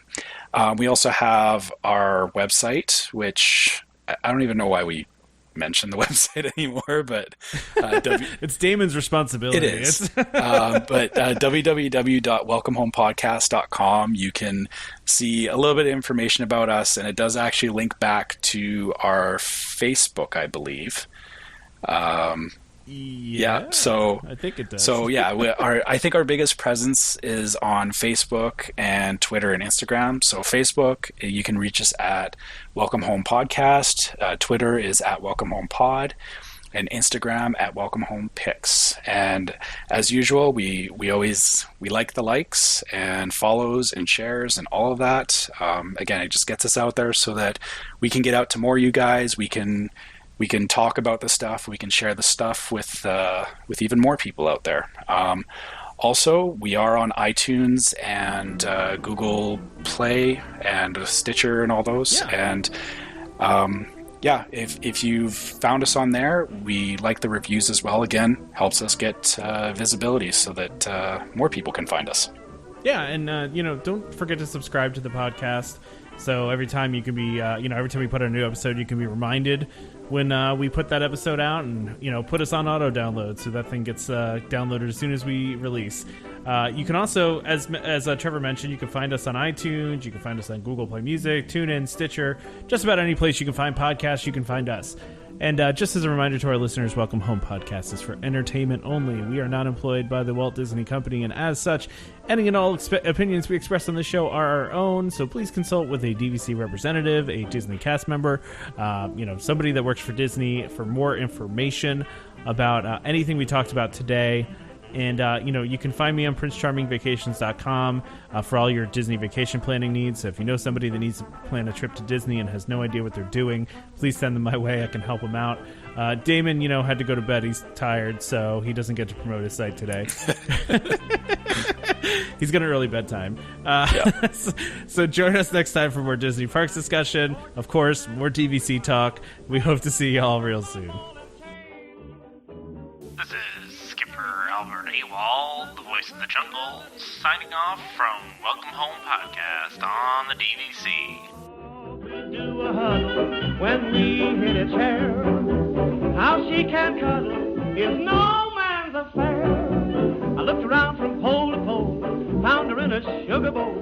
We also have our website, which I don't even know why we mention the website anymore, but it's Damon's responsibility. It is. But www.welcomehomepodcast.com, you can see a little bit of information about us, and it does actually link back to our Facebook, I believe. So I think it does. So yeah, I think our biggest presence is on Facebook and Twitter and Instagram. So Facebook, you can reach us at Welcome Home Podcast. Twitter is at Welcome Home Pod, and Instagram at Welcome Home Pics. And as usual, we like the likes and follows and shares and all of that. Again, it just gets us out there so that we can get out to more you guys. We can talk about the stuff. We can share the stuff with even more people out there. Also, we are on iTunes and Google Play and Stitcher and all those. Yeah. And if you've found us on there, we like the reviews as well. Again, helps us get visibility so that more people can find us. Yeah, and don't forget to subscribe to the podcast. So every time you can be, every time we put out a new episode, you can be reminded when we put that episode out, and put us on auto download so that thing gets downloaded as soon as we release. You can also, as Trevor mentioned, you can find us on iTunes, you can find us on Google Play Music, TuneIn, Stitcher, just about any place you can find podcasts, you can find us. And just as a reminder to our listeners, Welcome Home Podcast is for entertainment only. We are not employed by the Walt Disney Company, and as such, any and all opinions we express on the show are our own. So please consult with a DVC representative, a Disney cast member, somebody that works for Disney for more information about anything we talked about today. And, you can find me on PrinceCharmingVacations.com for all your Disney vacation planning needs. So if you know somebody that needs to plan a trip to Disney and has no idea what they're doing, please send them my way. I can help them out. Damon, had to go to bed. He's tired, so he doesn't get to promote his site today. He's got an early bedtime. So join us next time for more Disney Parks discussion. Of course, more DVC talk. We hope to see y'all real soon. This is Skipper Albert AWOL, the voice of the jungle, signing off from Welcome Home Podcast on the DVC. We do a huddle when we hit its hair. How she can cuddle is no man's affair. I looked around from pole to pole, found her in a sugar bowl.